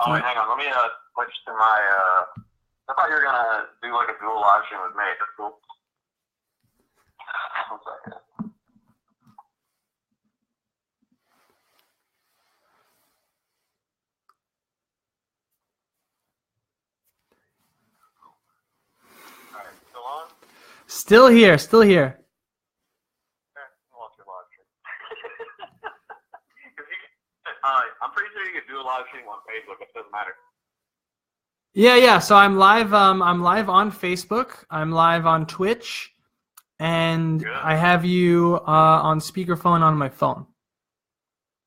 Oh, wait, hang on. Let me switch to my. I thought you were gonna do like a dual live stream with me. That's cool. 1 second. All right, still on? Still here, still here. I'm pretty sure you can do a live stream on Facebook. It doesn't matter. Yeah. So I'm live. I'm live on Facebook. I'm live on Twitch, and Good. I have you on speakerphone on my phone.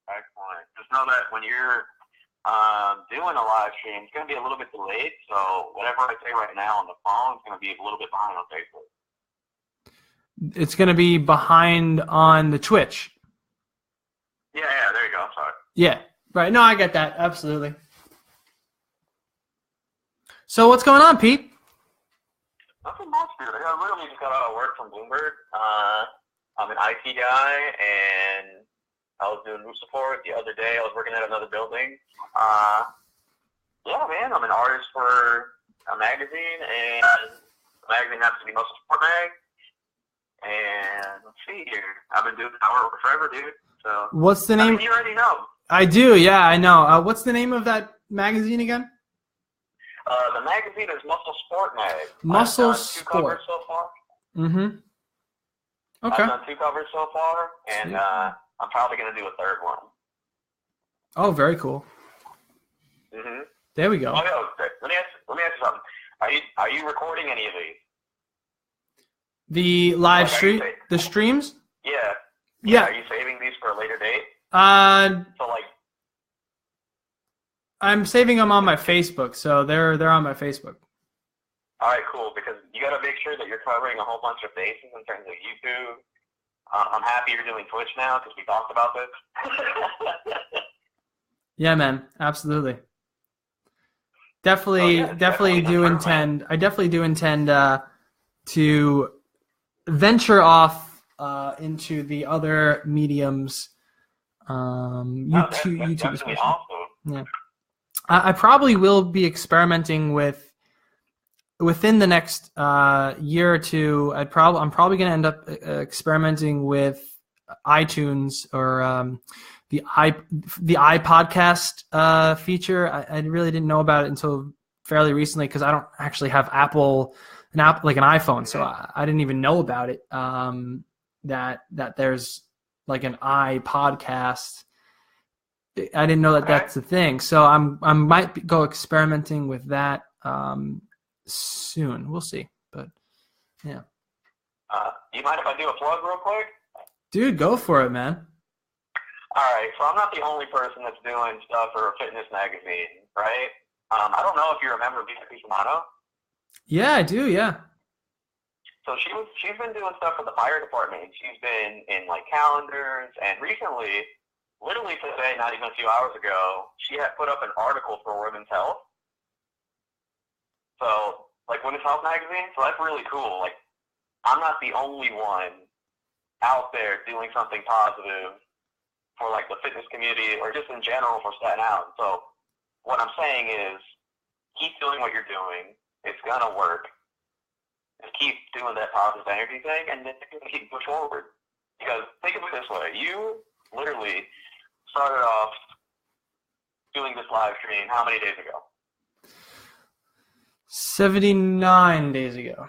Excellent. Just know that when you're doing a live stream, it's going to be a little bit delayed. So whatever I say right now on the phone is going to be a little bit behind on Facebook. It's going to be behind on the Twitch. Yeah. There you go. I'm sorry. Yeah. Right. No, I get that. Absolutely. So what's going on, Pete? Nothing much, dude. I literally just got out of work from Bloomberg. I'm an IT guy, and I was doing Musclesport the other day. I was working at another building. Yeah, man, I'm an artist for a magazine, and the magazine happens to be Musclesport Mag. And let's see here. I've been doing our work forever, dude. So What's the name? I mean, you already know. I do. Yeah, I know. What's the name of that magazine again? The magazine is Musclesport Mag. Muscle I've done 2 covers Sport. so far. Okay. I've done 2 covers so far, and I'm probably going to do a 3rd one. Oh, very cool. There we go. Oh, no, let me ask you something. Are you recording any of these? The live stream, the streams? Yeah. Yeah. Are you saving these for a later date? So like. I'm saving them on my Facebook, so they're on my Facebook. All right, cool. Because you got to make sure that you're covering a whole bunch of bases in terms of YouTube. I'm happy you're doing Twitch now because we talked about this. Yeah, man, absolutely. Definitely do intend. I definitely do intend to venture off into the other mediums. YouTube especially. Awesome. Yeah. I probably will be experimenting within the next year or two. I'm probably going to end up experimenting with iTunes or the iPodcast feature. I really didn't know about it until fairly recently because I don't actually have an iPhone, so I didn't even know about it. That there's like an iPodcast. I didn't know that that's the thing. So I might go experimenting with that soon. We'll see. But yeah. You mind if I do a plug real quick? Dude, go for it, man. All right. So I'm not the only person that's doing stuff for a fitness magazine, right? I don't know if you remember VIP Savino. Yeah, I do. Yeah. So she's been doing stuff for the fire department. She's been in like calendars, and recently, literally today, not even a few hours ago, she had put up an article for Women's Health. So, like Women's Health magazine, so that's really cool. Like, I'm not the only one out there doing something positive for like the fitness community or just in general for Staten Island. So, what I'm saying is, keep doing what you're doing. It's gonna work. Just keep doing that positive energy thing, and then keep push forward. Because think of it this way: you literally started off doing this live stream how many days ago? 79 days ago.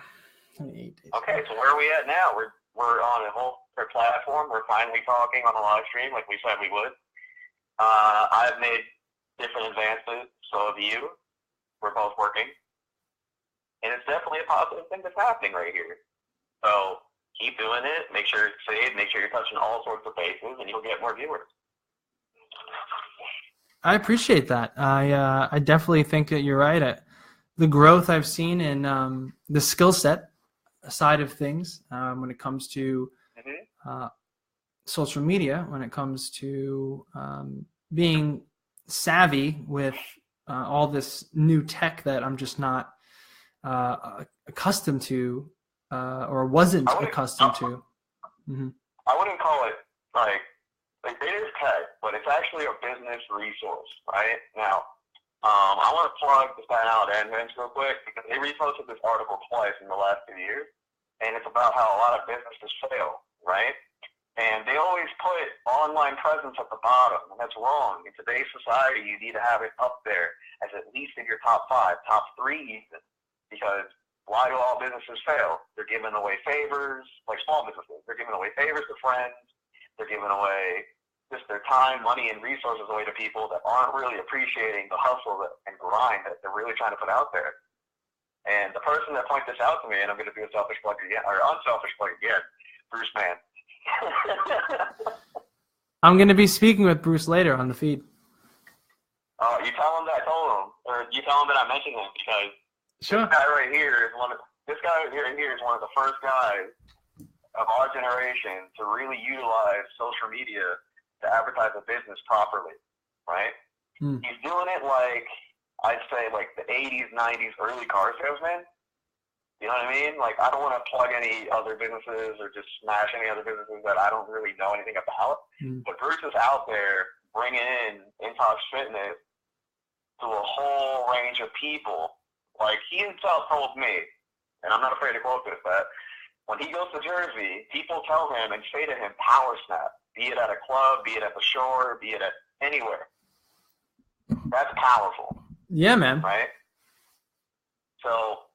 78 days. Okay, so where are we at now? We're on a whole platform. We're finally talking on a live stream like we said we would. I've made different advances, so have you. We're both working. And it's definitely a positive thing that's happening right here. So keep doing it. Make sure it's saved. Make sure you're touching all sorts of bases, and you'll get more viewers. I appreciate that. I definitely think that you're right. The growth I've seen in the skill set side of things when it comes to social media, when it comes to being savvy with all this new tech that I'm just not accustomed to or wasn't accustomed to. I wouldn't call it like it is tech, but it's actually a business resource, right? Now, I want to plug the Staten Island Advance real quick because they reposted this article twice in the last 2 years, and it's about how a lot of businesses fail, right? And they always put online presence at the bottom, and that's wrong. In today's society, you need to have it up there as at least in your top 5, top 3 even, because why do all businesses fail? They're giving away favors, like small businesses. They're giving away favors to friends. They're giving away just their time, money, and resources away to people that aren't really appreciating the hustle and grind that they're really trying to put out there. And the person that pointed this out to me, and I'm going to do a selfish plug again, or unselfish plug again, Bruce Mann. I'm going to be speaking with Bruce later on the feed. You tell him that I told him, or you tell him that I mentioned him, because sure. This guy right here is one of the first guys of our generation to really utilize social media to advertise a business properly, right? He's doing it like, I'd say, like the 80s, 90s, early car salesman. You know what I mean? Like, I don't want to plug any other businesses or just smash any other businesses that I don't really know anything about. But Bruce is out there bringing in Intox Fitness to a whole range of people. Like, he himself told me, and I'm not afraid to quote this, that when he goes to Jersey, people tell him and say to him, power snap, be it at a club, be it at the shore, be it at anywhere. That's powerful. Yeah, man. Right? So,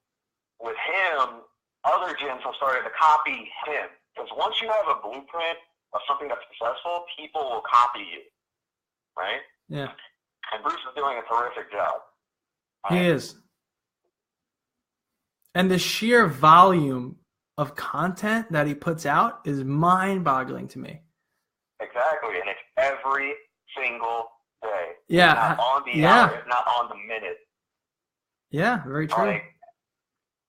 with him, other gyms have started to copy him. Because once you have a blueprint of something that's successful, people will copy you. Right? Yeah. And Bruce is doing a terrific job. Right? He is. And the sheer volume of content that he puts out is mind-boggling to me. Exactly, and it's every single day. Yeah. It's not on the hour, it's not on the minute. Yeah, very true. Like,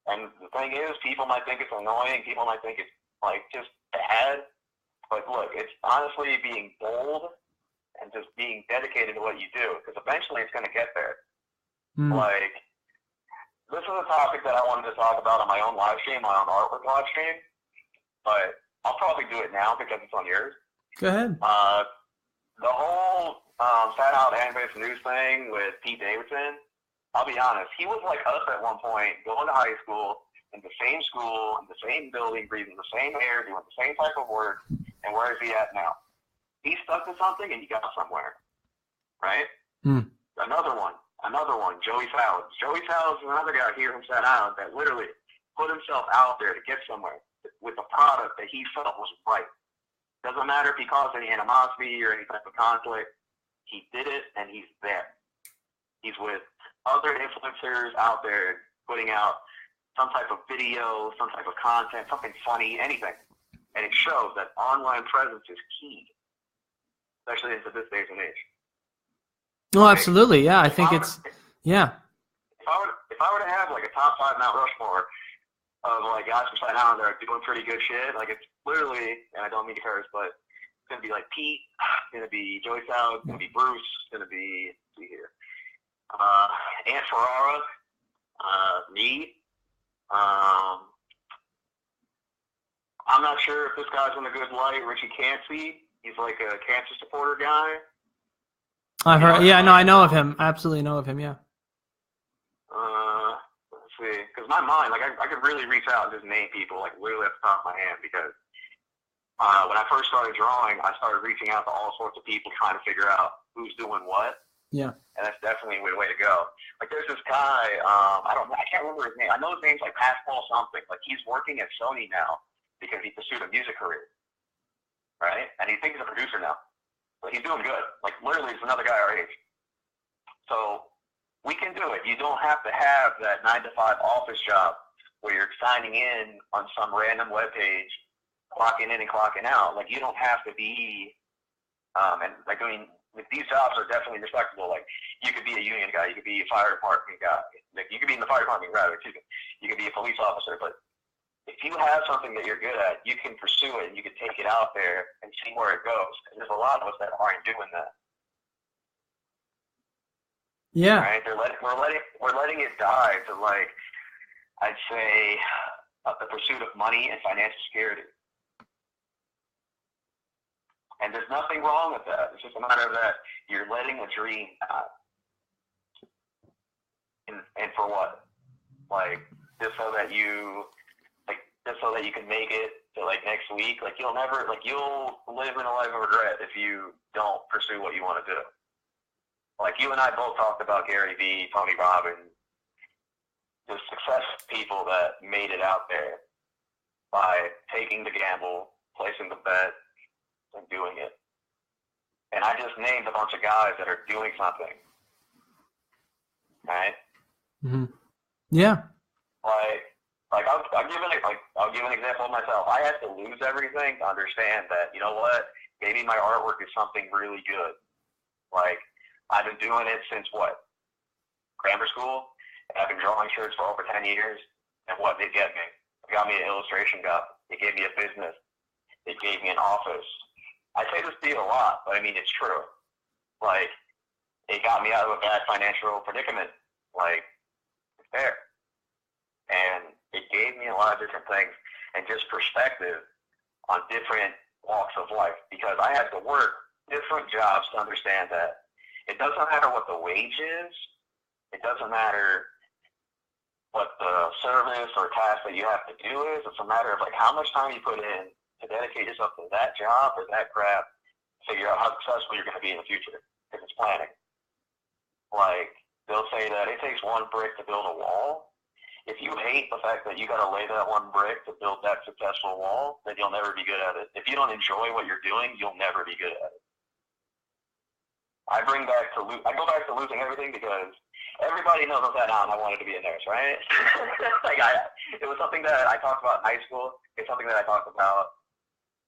and the thing is, people might think it's annoying, people might think it's like just bad, but look, it's honestly being bold and just being dedicated to what you do, because eventually it's going to get there. Like, this is a topic that I wanted to talk about on my own live stream, my own artwork live stream, but I'll probably do it now because it's on yours. Go ahead. The whole Staten Island Advance news thing with Pete Davidson, I'll be honest, he was like us at one point, going to high school, in the same school, in the same building, breathing the same air, doing the same type of work, and where is he at now? He stuck to something and he got somewhere, right? Another one, Joey Salads. Joey Salads is another guy here from Staten Island that literally put himself out there to get somewhere with a product that he felt was right. Doesn't matter if he caused any animosity or any type of conflict. He did it, and he's there. He's with other influencers out there putting out some type of video, some type of content, something funny, anything. And it shows that online presence is key, especially into this day and age. Oh, absolutely. Yeah, I think it's, yeah. If I were to have like a top 5 Mount Rushmore of like guys from Staten Island that are doing pretty good shit, like it's literally, and I don't mean to curse, but it's going to be like Pete, it's going to be Joey Salad, it's going to be Bruce, it's going to be, let's see here, Aunt Ferrara, me. I'm not sure if this guy's in a good light, Richie Cansey. He's like a cancer supporter guy. I've heard, yeah, no, I know of him. I absolutely know of him, yeah. Let's see, because my mind, like, I could really reach out and just name people, like, literally at the top of my hand, because when I first started drawing, I started reaching out to all sorts of people trying to figure out who's doing what. Yeah. And that's definitely a way to go. Like, there's this guy, I can't remember his name. I know his name's like Pascal something. Like, he's working at Sony now because he pursued a music career, right? And he thinks he's a producer now. But he's doing good. Like, literally, he's another guy our age. So we can do it. You don't have to have that 9-to-5 office job where you're signing in on some random webpage, clocking in and clocking out. Like, you don't have to be, and like, I mean, these jobs are definitely respectable. Like, you could be a union guy, you could be a fire department guy, like, you could be in the fire department, rather, excuse me. You could be a police officer, but if you have something that you're good at, you can pursue it and you can take it out there and see where it goes. And there's a lot of us that aren't doing that. Yeah. Right? We're letting it die to, like, I'd say, the pursuit of money and financial security. And there's nothing wrong with that. It's just a matter of that you're letting a dream die. And for what? Like, just so that you can make it to like next week. Like, you'll live in a life of regret if you don't pursue what you want to do. Like, you and I both talked about Gary Vee, Tony Robbins, the success people that made it out there by taking the gamble, placing the bet, and doing it. And I just named a bunch of guys that are doing something. Right? Mm-hmm. Yeah. I'll give an example of myself. I had to lose everything to understand that, you know what, maybe my artwork is something really good. Like, I've been doing it since grammar school, and I've been drawing shirts for over 10 years, and what did it get me? It got me an illustration job. It gave me a business. It gave me an office. I say this to you a lot, but I mean, it's true. Like, it got me out of a bad financial predicament. Like, it's there. And it gave me a lot of different things and just perspective on different walks of life, because I had to work different jobs to understand that it doesn't matter what the wage is. It doesn't matter what the service or task that you have to do is. It's a matter of like how much time you put in to dedicate yourself to that job or that craft, figure out how successful you're going to be in the future, because it's planning. Like, they'll say that it takes one brick to build a wall. If you hate the fact that you got to lay that one brick to build that successful wall, then you'll never be good at it. If you don't enjoy what you're doing, you'll never be good at it. I go back to losing everything because everybody knows on Staten Island I wanted to be a nurse, right? It was something that I talked about in high school. It's something that I talked about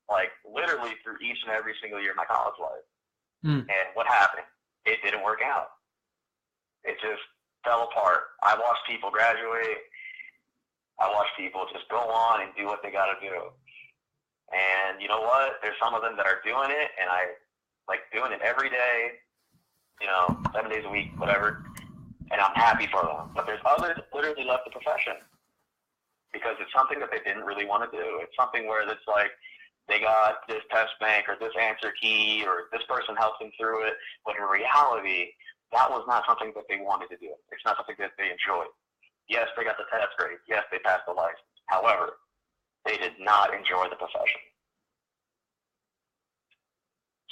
like literally through each and every single year of my college life. And what happened? It didn't work out. It just fell apart. I watched people graduate. I watched people just go on and do what they got to do. And you know what? There's some of them that are doing it, and I like doing it every day, 7 days a week, whatever, and I'm happy for them. But there's others that literally left the profession because it's something that they didn't really want to do. It's something where it's like they got this test bank or this answer key or this person helped them through it, but in reality, that was not something that they wanted to do. It's not something that they enjoyed. Yes, they got the test grade. Yes, they passed the license. However, they did not enjoy the profession.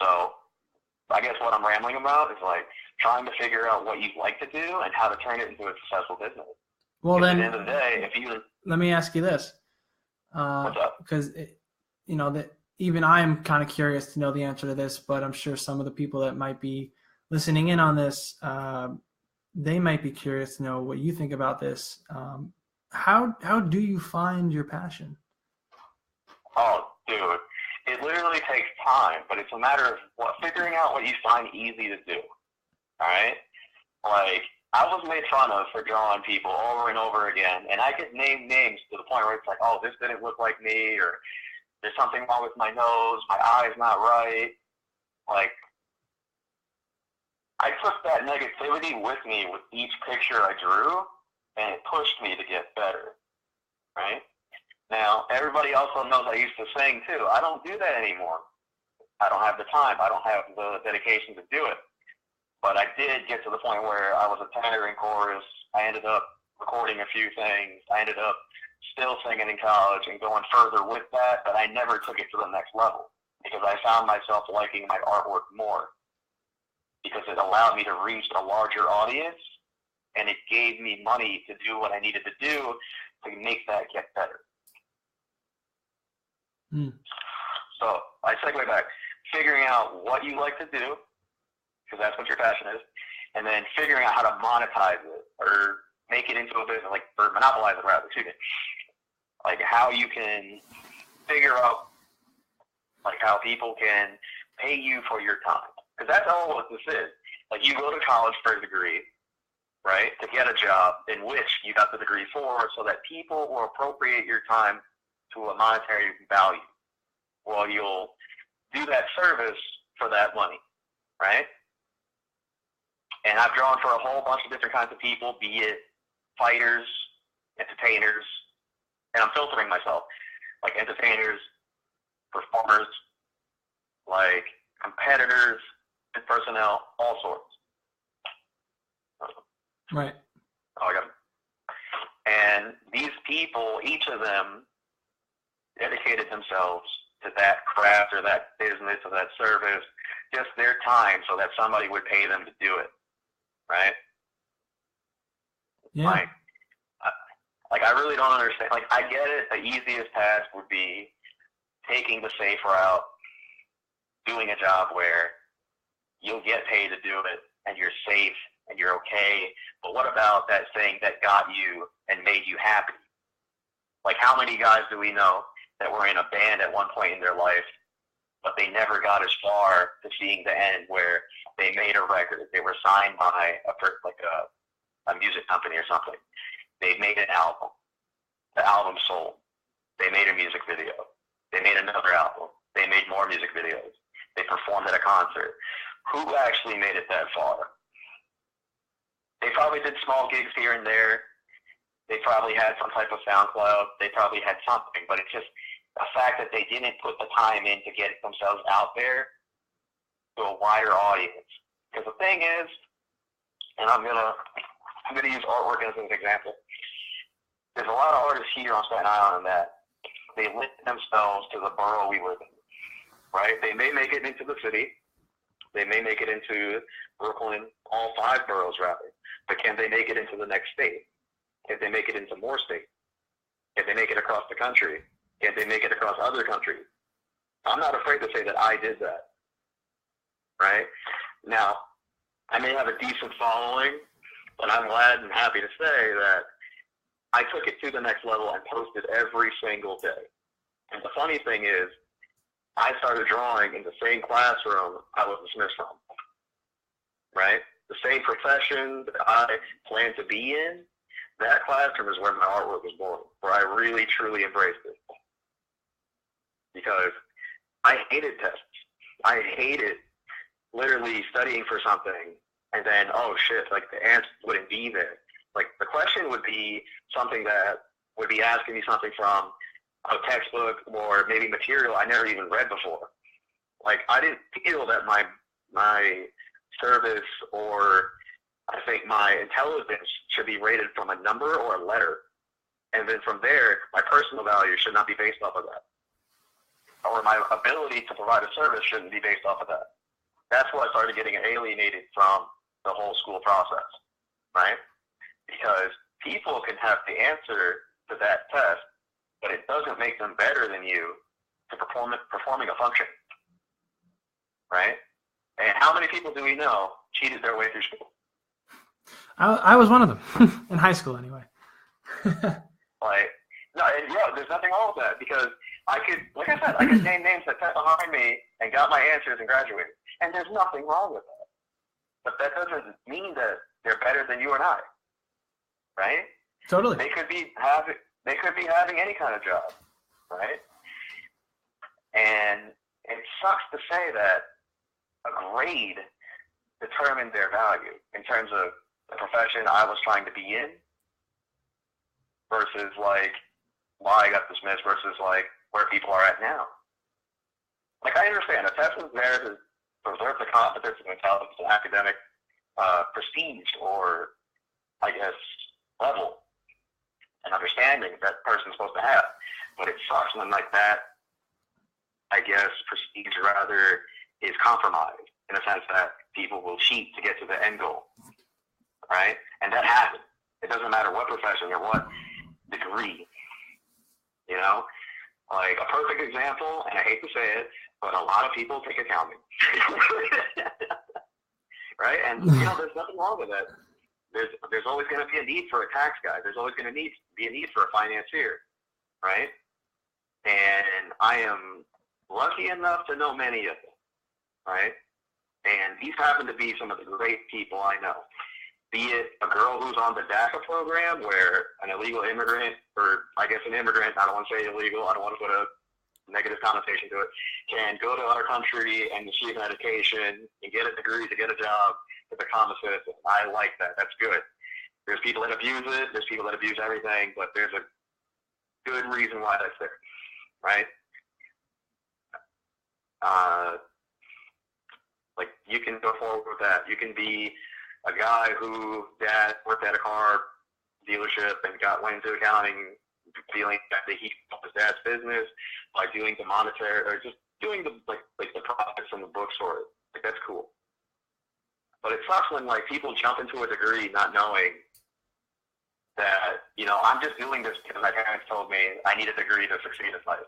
So I guess what I'm rambling about is like trying to figure out what you like to do and how to turn it into a successful business. Well, then, at the end of the day, let me ask you this. What's up? Because, even I'm kind of curious to know the answer to this, but I'm sure some of the people that might be listening in on this, they might be curious to know what you think about this. How do you find your passion? Oh, dude, it literally takes time, but it's a matter of figuring out what you find easy to do. All right? Like, I was made fun of for drawing people over and over again, and I could name names to the point where it's like, oh, this didn't look like me, or there's something wrong with my nose, my eye's not right. Like, I took that negativity with me with each picture I drew, and it pushed me to get better, right? Now, everybody also knows I used to sing, too. I don't do that anymore. I don't have the time. I don't have the dedication to do it. But I did get to the point where I was a tenor in chorus. I ended up recording a few things. I ended up still singing in college and going further with that, but I never took it to the next level because I found myself liking my artwork more because it allowed me to reach a larger audience, and it gave me money to do what I needed to do to make that get better. So I segue back, figuring out what you like to do, because that's what your passion is, and then figuring out how to monetize it or make it into a business, or monopolize it rather, excuse me. Like how you can figure out like how people can pay you for your time. Because that's all what this is. Like you go to college for a degree, right, to get a job in which you got the degree for so that people will appropriate your time to a monetary value. Well, you'll do that service for that money, right? And I've drawn for a whole bunch of different kinds of people, be it fighters, entertainers, and I'm filtering myself, like entertainers, performers, like competitors, and personnel, all sorts. Right. people, each of them, dedicated themselves to that craft or that business or that service, just their time, so that somebody would pay them to do it, right? Yeah. Like I really don't understand. Like, I get it. The easiest task would be taking the safe route, doing a job where you'll get paid to do it and you're safe and you're okay. But what about that thing that got you and made you happy? Like, how many guys do we know that were in a band at one point in their life, but they never got as far to seeing the end where they made a record, they were signed by a music company or something. They made an album. The album sold. They made a music video. They made another album. They made more music videos. They performed at a concert. Who actually made it that far? They probably did small gigs here and there. They probably had some type of SoundCloud. They probably had something, but it's just the fact that they didn't put the time in to get themselves out there to a wider audience. Because the thing is, and I'm gonna use artwork as an example. There's a lot of artists here on Staten Island that they limit themselves to the borough we live in, right? They may make it into the city. They may make it into Brooklyn, all 5 boroughs rather. But can they make it into the next state? Can they make it into more states? Can they make it across the country? Can they make it across other countries? I'm not afraid to say that I did that, right? Now, I may have a decent following, but I'm glad and happy to say that I took it to the next level and posted every single day. And the funny thing is, I started drawing in the same classroom I was dismissed from, right? The same profession that I planned to be in, that classroom is where my artwork was born, where I really, truly embraced it. Because I hated tests. I hated literally studying for something and then, oh shit, like the answer wouldn't be there. Like the question would be something that would be asking me something from a textbook or maybe material I never even read before. Like I didn't feel that my service or I think my intelligence should be rated from a number or a letter. And then from there, my personal value should not be based off of that. Or my ability to provide a service shouldn't be based off of that. That's why I started getting alienated from the whole school process, right? Because people can have the answer to that test, but it doesn't make them better than you to performing a function, right? And how many people do we know cheated their way through school? I was one of them in high school, anyway. There's nothing wrong with that because I could, like I said, I could name names that sat behind me and got my answers and graduated, and there's nothing wrong with that. But that doesn't mean that they're better than you and I, right? Totally. They could be having any kind of job, right? And it sucks to say that a grade determined their value in terms of the profession I was trying to be in versus like why I got dismissed versus like where people are at now. Like I understand a test is there to preserve the competence and intelligence and academic prestige or I guess level and understanding that person's supposed to have. But it sucks when like that I guess prestige rather is compromised in a sense that people will cheat to get to the end goal. Right? And that happens. It doesn't matter what profession or what degree. You know? Like a perfect example, and I hate to say it, but a lot of people take accounting. Right? And you know, there's nothing wrong with that. There's always going to be a need for a tax guy. There's always going to be a need for a financier. Right? And I am lucky enough to know many of them. Right? And these happen to be some of the great people I know. Be it a girl who's on the DACA program where an illegal immigrant, or I guess an immigrant, I don't want to say illegal, I don't want to put a negative connotation to it, can go to our country and receive an education and get a degree to get a job to become a citizen. I like that. That's good. There's people that abuse it. There's people that abuse everything, but there's a good reason why that's there, right? Like, you can go forward with that. You can be a guy who dad worked at a car dealership and went into accounting, feeling that he helped his dad's business by doing the monetary, or just doing the the profits from the bookstore. Like, that's cool. But it sucks when like people jump into a degree not knowing that, you know, I'm just doing this because my parents told me I need a degree to succeed in life.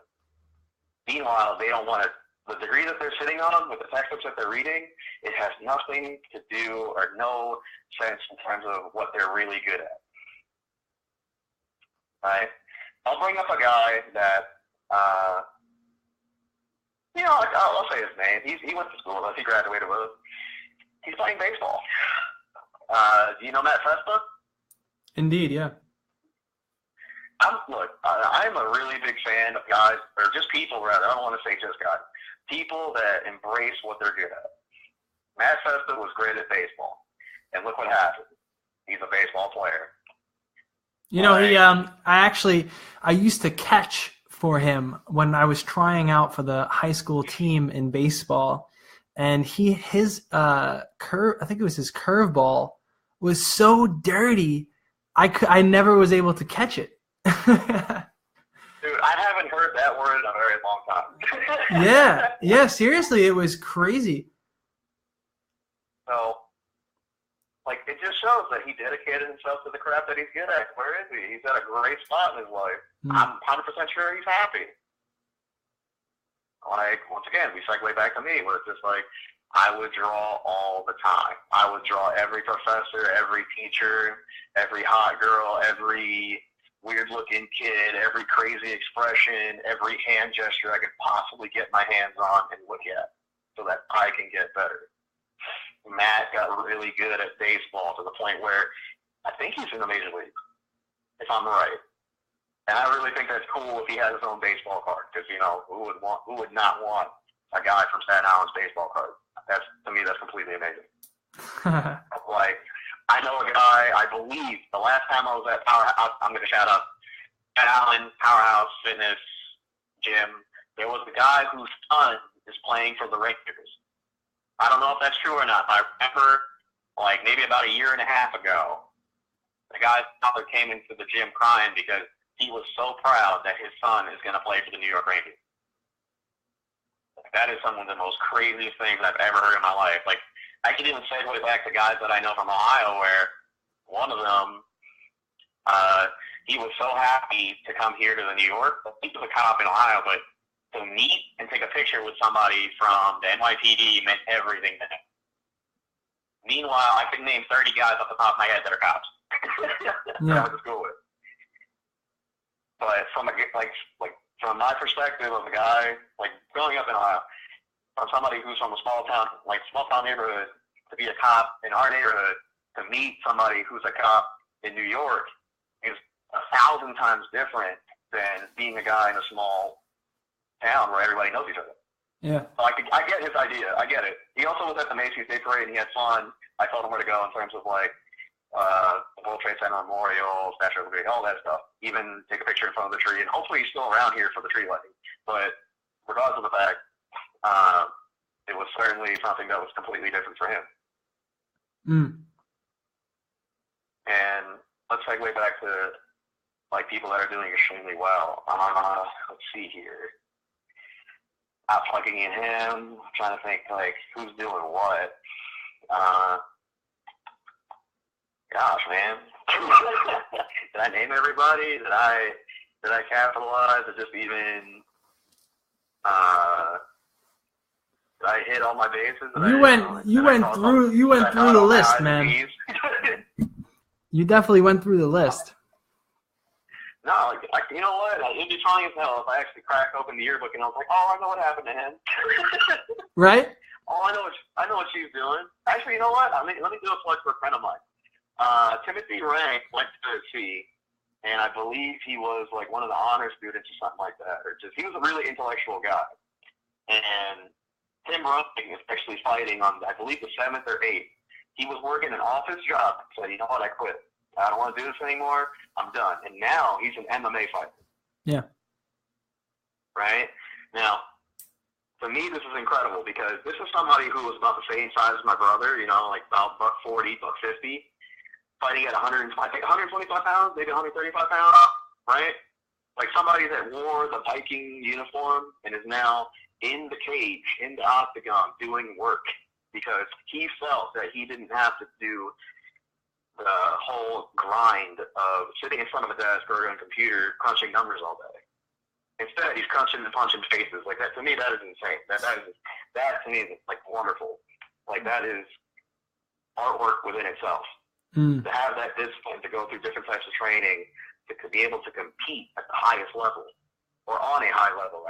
Meanwhile, they don't want to. The degree that they're sitting on with the textbooks that they're reading, it has nothing to do or no sense in terms of what they're really good at. Right? I'll bring up a guy that, you know, I'll say his name. He went to school with us. He graduated with us. He's playing baseball. Do you know Matt Festa? Indeed, yeah. Look, I'm a really big fan of guys, or just people rather. I don't want to say just guys. People that embrace what they're good at. Matt Festa was great at baseball, and look what happened. He's a baseball player. You know, I used to catch for him when I was trying out for the high school team in baseball, and his curve, I think it was his curveball, was so dirty, I never was able to catch it. Dude, I haven't heard that word in a very long time. Yeah, seriously, it was crazy. So, like, it just shows that he dedicated himself to the craft that he's good at. Where is he? He's at a great spot in his life. I'm 100% sure he's happy. Like, once again, we segue back to me, where it's just like, I would draw all the time. I would draw every professor, every teacher, every hot girl, every weird-looking kid, every crazy expression, every hand gesture I could possibly get my hands on and look at so that I can get better. Matt got really good at baseball to the point where I think he's in the major league, if I'm right. And I really think that's cool if he has his own baseball card, because, you know, who would not want a guy from Staten Island's baseball card? To me, that's completely amazing. Like, I know a guy, I believe, the last time I was at Powerhouse, I'm going to shout out Staten Island Powerhouse Fitness Gym, there was a guy whose son is playing for the Rangers. I don't know if that's true or not, but I remember, like, maybe about a year and a half ago, the guy's father came into the gym crying because he was so proud that his son is going to play for the New York Rangers. That is some of the most craziest things I've ever heard in my life. Like, I can even segue back to guys that I know from Ohio, where one of them, he was so happy to come here to the New York. He was a cop in Ohio, but to meet and take a picture with somebody from the NYPD meant everything to him. Meanwhile, I could name 30 guys off the top of my head that are cops. That I went to school with. But from from my perspective of a guy, like, growing up in Ohio, from somebody who's from a small town neighborhood, to be a cop in our neighborhood, to meet somebody who's a cop in New York is 1,000 times different than being a guy in a small town where everybody knows each other. Yeah. So I get his idea. I get it. He also was at the Macy's Day Parade, and he had fun. I told him where to go in terms of, like, the World Trade Center Memorial, Statue of Liberty, all that stuff. Even take a picture in front of the tree, and hopefully he's still around here for the tree lighting. But regardless of the fact, it was certainly something that was completely different for him. And let's segue back to, like, people that are doing extremely well. Let's see here. I'm plugging in him. I'm trying to think, like, who's doing what. Gosh, man. Did I name everybody? Did I capitalize or just even did I hit all my bases? You went through the list, man. You definitely went through the list. No, like, you know what? It'd be funny as hell if I actually cracked open the yearbook and I was like, oh, I know what happened to him. Right? Oh, I know what she's doing. Actually, you know what? Let me do a plug for a friend of mine. Timothy Rank went to sea, and I believe he was like one of the honor students or something like that. Or just, he was a really intellectual guy. And Tim Rank is actually fighting on, I believe, the 7th or 8th. He was working an office job. So, you know what? I quit. I don't want to do this anymore. I'm done. And now he's an MMA fighter. Yeah. Right? Now, for me, this is incredible because this is somebody who was about the same size as my brother, you know, like about $140, $150, fighting at 125 pounds, maybe 135 pounds, right? Like somebody that wore the Viking uniform and is now in the cage, in the octagon, doing work because he felt that he didn't have to do the whole grind of sitting in front of a desk or on a computer crunching numbers all day. Instead, he's crunching and punching faces. Like that, to me, that is insane. That to me is like wonderful. Like that is artwork within itself. To have that discipline, to go through different types of training, to be able to compete at the highest level or on a high level.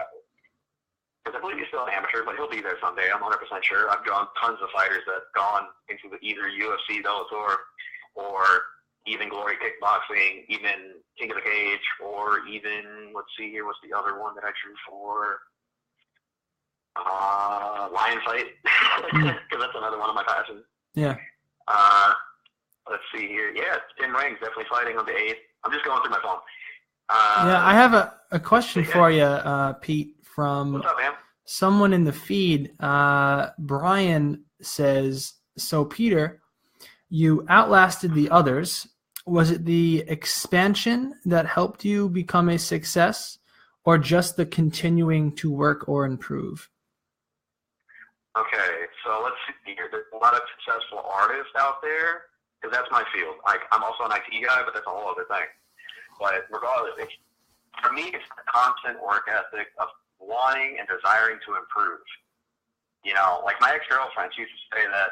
Because I believe he's still an amateur, but he'll be there someday. I'm 100% sure. I've drawn tons of fighters that have gone into either UFC, Bellator, or even Glory Kickboxing, even King of the Cage, or even, let's see here, what's the other one that I drew for? Lion Fight, because that's another one of my passions. Yeah. Let's see here. Yeah, Tim Rang's definitely fighting on the 8th. I'm just going through my phone. Yeah, I have a question for you, Pete, from What's up, man? someone in the feed. Brian says, so Peter, you outlasted the others. Was it the expansion that helped you become a success, or just the continuing to work or improve? Okay, so let's see here. There's a lot of successful artists out there, because that's my field. I'm also an IT guy, but that's a whole other thing. But regardless, for me, it's the constant work ethic of wanting and desiring to improve. You know, like my ex-girlfriend, she used to say that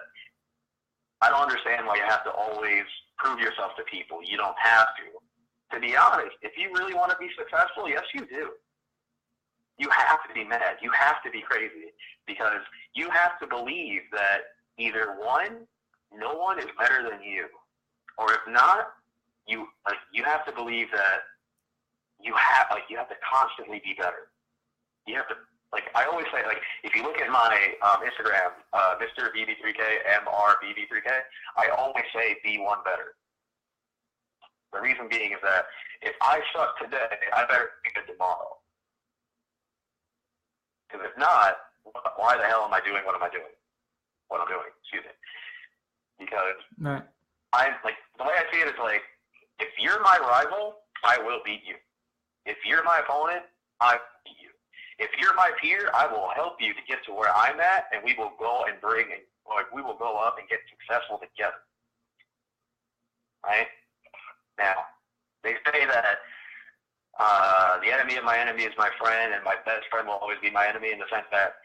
I don't understand why you have to always prove yourself to people. You don't have to. To be honest, if you really want to be successful, yes, you do. You have to be mad. You have to be crazy, because you have to believe that either one, no one is better than you, or if not, you have to believe that you have to constantly be better. You have to, I always say, if you look at my Instagram, Mr. BB3K, MRBB3K, I always say be one better. The reason being is that if I suck today, I better be good tomorrow. Because if not, why the hell am I doing what I'm doing? Excuse me. Because Right. The way I see it is if you're my rival, I will beat you. If you're my opponent, I will beat you. If you're my peer, I will help you to get to where I'm at, and we will go and we will go up and get successful together. Right? Now, they say that the enemy of my enemy is my friend, and my best friend will always be my enemy, in the sense that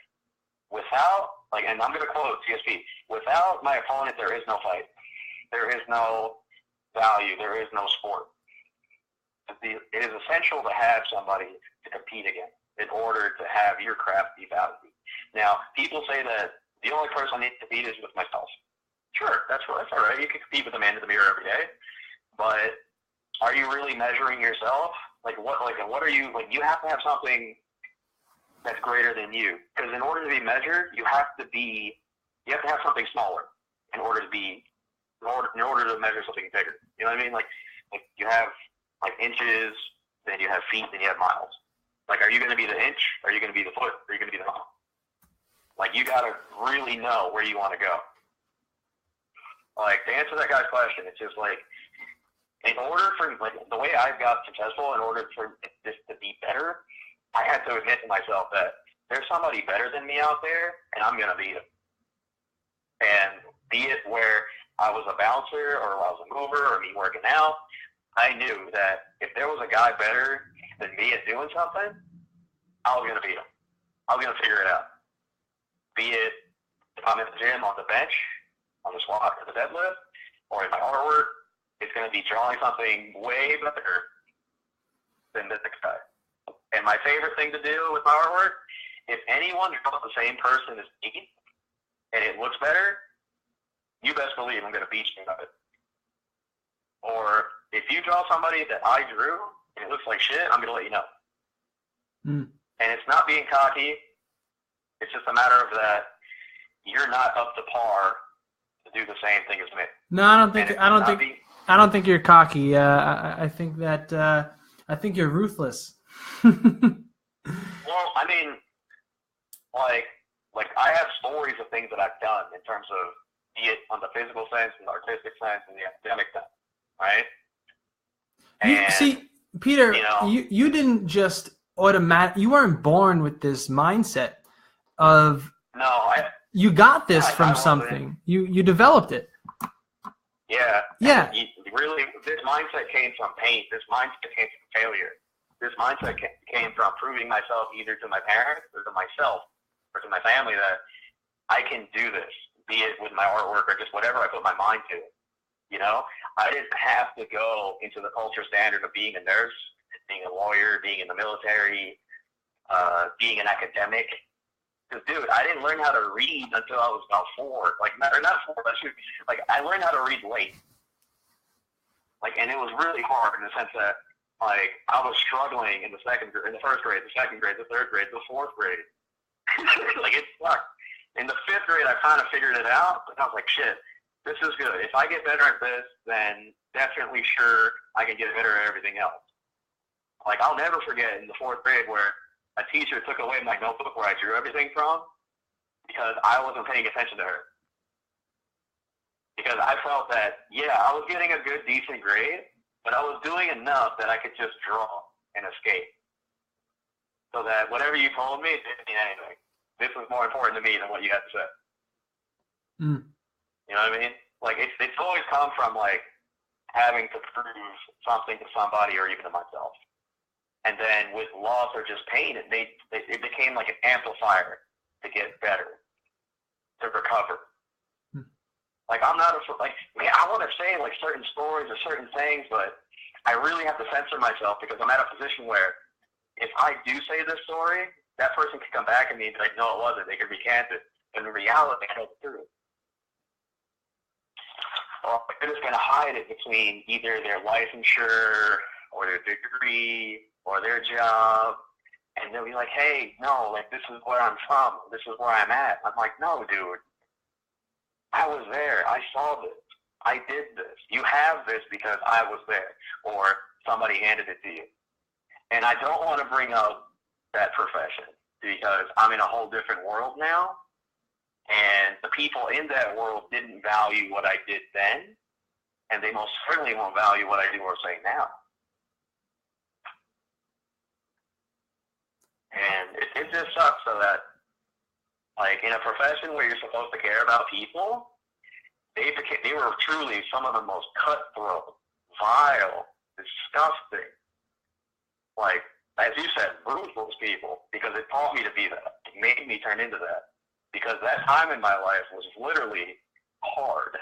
without, and I'm going to quote CSP, without my opponent, there is no fight. There is no value. There is no sport. It is essential to have somebody to compete against in order to have your craft be valued. Now, people say that the only person I need to compete is with myself. Sure, that's all right. You can compete with the man in the mirror every day, but are you really measuring yourself? What are you, you have to have something that's greater than you. Because in order to be measured, you have to have something smaller in order to measure something bigger. You know what I mean? You have inches, then you have feet, then you have miles. Are you going to be the inch? Are you going to be the foot? Or are you going to be the mile? You got to really know where you want to go. To answer that guy's question, it's just in order for, the way I've got successful, in order for this to be better, I had to admit to myself that there's somebody better than me out there, and I'm going to beat him. And be it where I was a bouncer, or I was a mover, or me working out, I knew that if there was a guy better than me at doing something, I was going to beat him. I was going to figure it out. Be it if I'm in the gym on the bench, on the squat or the deadlift, or in my artwork, it's going to be drawing something way better than this guy. And my favorite thing to do with my artwork, if anyone draws the same person as me, and it looks better, you best believe I'm going to beat you of it. Or if you draw somebody that I drew and it looks like shit, I'm going to let you know. And it's not being cocky. It's just a matter of that you're not up to par to do the same thing as me. No, I don't think you're cocky. I think that I think you're ruthless. Well, I mean, I have stories of things that I've done in terms of, be it on the physical sense, and the artistic sense, and the academic sense, right? See, Peter, You know? you didn't just you weren't born with this mindset of you got this from something. You developed it. Yeah. Yeah. Really, this mindset came from pain. This mindset came from failure. This mindset came from proving myself either to my parents or to myself or to my family that I can do this, be it with my artwork or just whatever I put my mind to. You know, I didn't have to go into the culture standard of being a nurse, being a lawyer, being in the military, being an academic. Because, dude, I didn't learn how to read until I was about 4. Like, not 4, but I learned how to read late. Like, and it was really hard in the sense that, like, I was struggling in the first grade, the second grade, the third grade, the fourth grade. Like, it sucked. In the 5th grade, I kind of figured it out, but I was like, shit, this is good. If I get better at this, then definitely sure I can get better at everything else. Like, I'll never forget in the 4th grade where a teacher took away my notebook where I drew everything from because I wasn't paying attention to her. Because I felt that, yeah, I was getting a good, decent grade, but I was doing enough that I could just draw and escape. So that whatever you told me didn't mean anything. This was more important to me than what you had to say. Mm. You know what I mean? Like, it's always come from, like, having to prove something to somebody or even to myself. And then with loss or just pain, it became like an amplifier to get better, to recover. Like, I'm not I want to say, like, certain stories or certain things, but I really have to censor myself because I'm at a position where if I do say this story, that person could come back at me and be like, no, it wasn't. They could recant it. But in reality, I know the truth. Or they're just going to hide it between either their licensure or their degree or their job. And they'll be like, hey, no, like, this is where I'm from. This is where I'm at. I'm like, no, dude. I was there. I saw this. I did this. You have this because I was there, or somebody handed it to you. And I don't want to bring up that profession because I'm in a whole different world now, and the people in that world didn't value what I did then, and they most certainly won't value what I do or say now. And it just sucks so that, like, in a profession where you're supposed to care about people, they were truly some of the most cutthroat, vile, disgusting, like, as you said, ruthless people, because it taught me to be that. It made me turn into that. Because that time in my life was literally hard.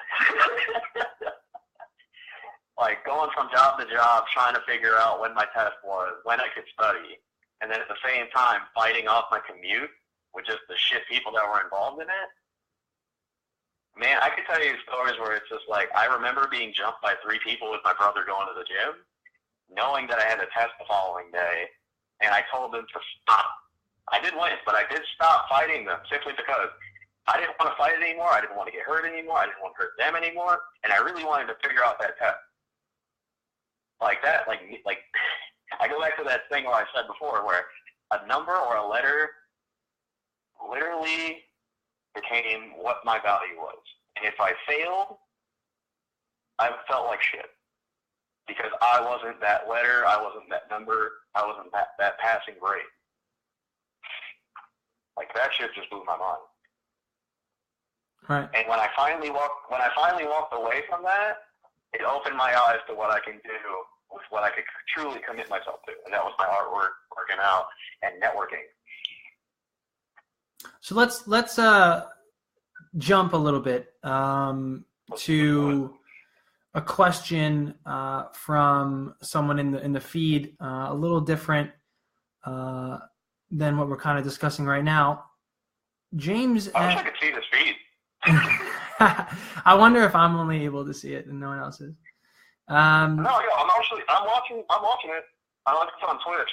Like, going from job to job, trying to figure out when my test was, when I could study, and then at the same time fighting off my commute with just the shit people that were involved in it. Man, I could tell you stories where it's just like, I remember being jumped by 3 people with my brother going to the gym, knowing that I had a test the following day, and I told them to stop. I did win, but I did stop fighting them simply because I didn't want to fight it anymore. I didn't want to get hurt anymore. I didn't want to hurt them anymore, and I really wanted to figure out that test. Like that, like I go back to that thing where I said before, where a number or a letter literally became what my value was. And if I failed, I felt like shit. Because I wasn't that letter, I wasn't that number, I wasn't that passing grade. Like, that shit just blew my mind. Right. And when I finally walked away from that, it opened my eyes to what I can do with what I could truly commit myself to. And that was my artwork, working out, and networking. So let's jump a little bit to a question from someone in the feed, a little different than what we're kind of discussing right now. James, I wish I could see this feed. I wonder if I'm only able to see it and no one else is. No, I'm watching it. I like it on Twitch.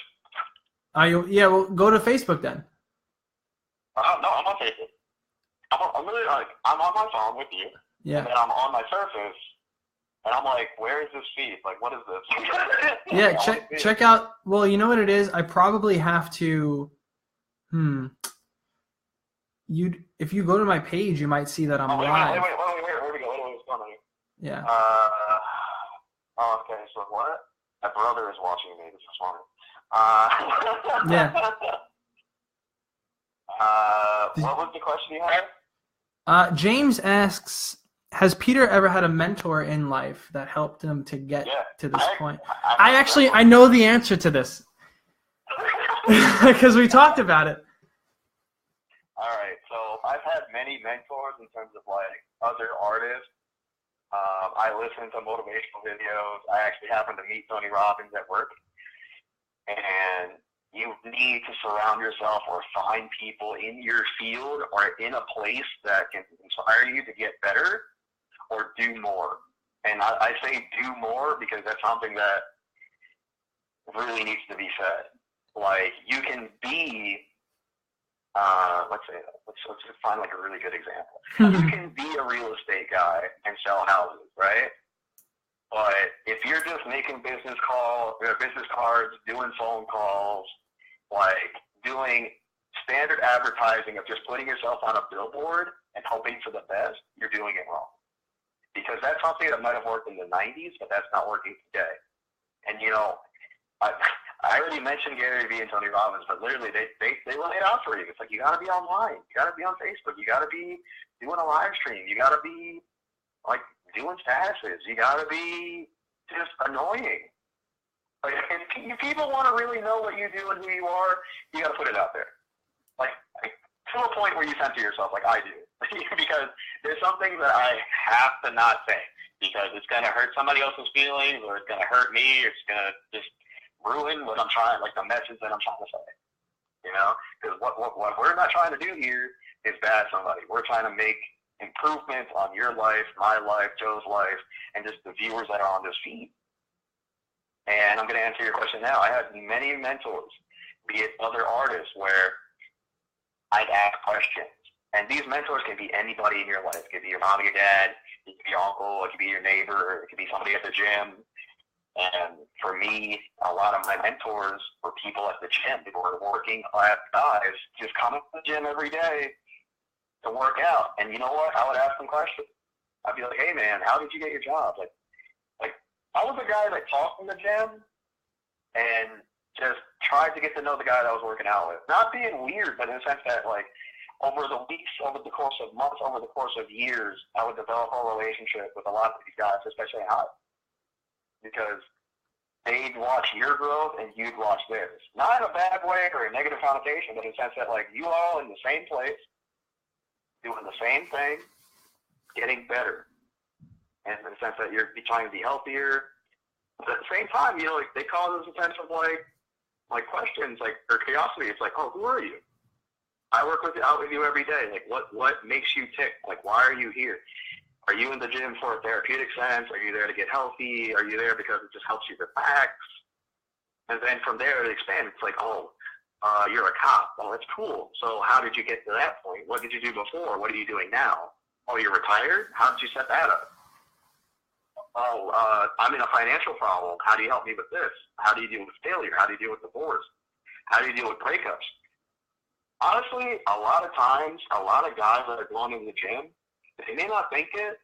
Are you? Yeah, well, go to Facebook then. No, I'm on Facebook. I'm really like, I'm on my phone with you. Yeah. And then I'm on my Surface, and I'm like, where is this feed? Like, what is this? Yeah, check out. Well, you know what it is. I probably have to. If you go to my page, you might see that I'm live. Wait, where we go? What's going on here? Yeah. Okay, so what? My brother is watching me. This is funny. Yeah. What was the question you had? James asks, has Peter ever had a mentor in life that helped him to get to this point? I know the answer to this because we talked about it. All right, so I've had many mentors in terms of like other artists. I listen to motivational videos. I actually happened to meet Tony Robbins at work, and you need to surround yourself or find people in your field or in a place that can inspire you to get better or do more. And I say do more because that's something that really needs to be said. Like, you can be, let's just find like a really good example. You can be a real estate guy and sell houses, right? But if you're just making business cards, doing phone calls, like doing standard advertising of just putting yourself on a billboard and hoping for the best, you're doing it wrong. Because that's something that might have worked in the 90s, but that's not working today. And, you know, I already mentioned Gary Vee and Tony Robbins, but literally they lay it out for you. It's like, you got to be online. You got to be on Facebook. You got to be doing a live stream. You got to be, like, doing statuses. You got to be just annoying. Like, if people want to really know what you do and who you are, you got to put it out there. Like, to a point where you censor yourself, like I do. Because there's some things that I have to not say because it's going to hurt somebody else's feelings, or it's going to hurt me, or it's going to just ruin what I'm trying, like the message that I'm trying to say. You know? Because what we're not trying to do here is bad somebody. We're trying to make improvements on your life, my life, Joe's life, and just the viewers that are on this feed. And I'm going to answer your question now. I had many mentors, be it other artists, where I'd ask questions. And these mentors can be anybody in your life. It could be your mom, your dad, it could be your uncle, it could be your neighbor, it could be somebody at the gym. And for me, a lot of my mentors were people at the gym. People were working class guys, just coming to the gym every day to work out. And you know what? I would ask them questions. I'd be like, hey, man, how did you get your job? Like I was the guy that talked in the gym and just tried to get to know the guy that I was working out with. Not being weird, but in the sense that, like, over the weeks, over the course of months, over the course of years, I would develop a relationship with a lot of these guys, especially in high. Because they'd watch your growth and you'd watch theirs. Not in a bad way or a negative connotation, but in the sense that, like, you all in the same place, doing the same thing, getting better. And in the sense that you're trying to be healthier. But at the same time, you know, like, they cause a sense of, like questions, like, or curiosity. It's like, oh, who are you? I work out with you every day. Like, what makes you tick? Like, why are you here? Are you in the gym for a therapeutic sense? Are you there to get healthy? Are you there because it just helps you relax? And then from there, it expands. It's like, oh, you're a cop. Well, that's cool. So how did you get to that point? What did you do before? What are you doing now? Oh, you're retired? How did you set that up? Oh, I'm in a financial problem. How do you help me with this? How do you deal with failure? How do you deal with divorce? How do you deal with breakups? Honestly, a lot of times, a lot of guys that are going to the gym, they may not think it,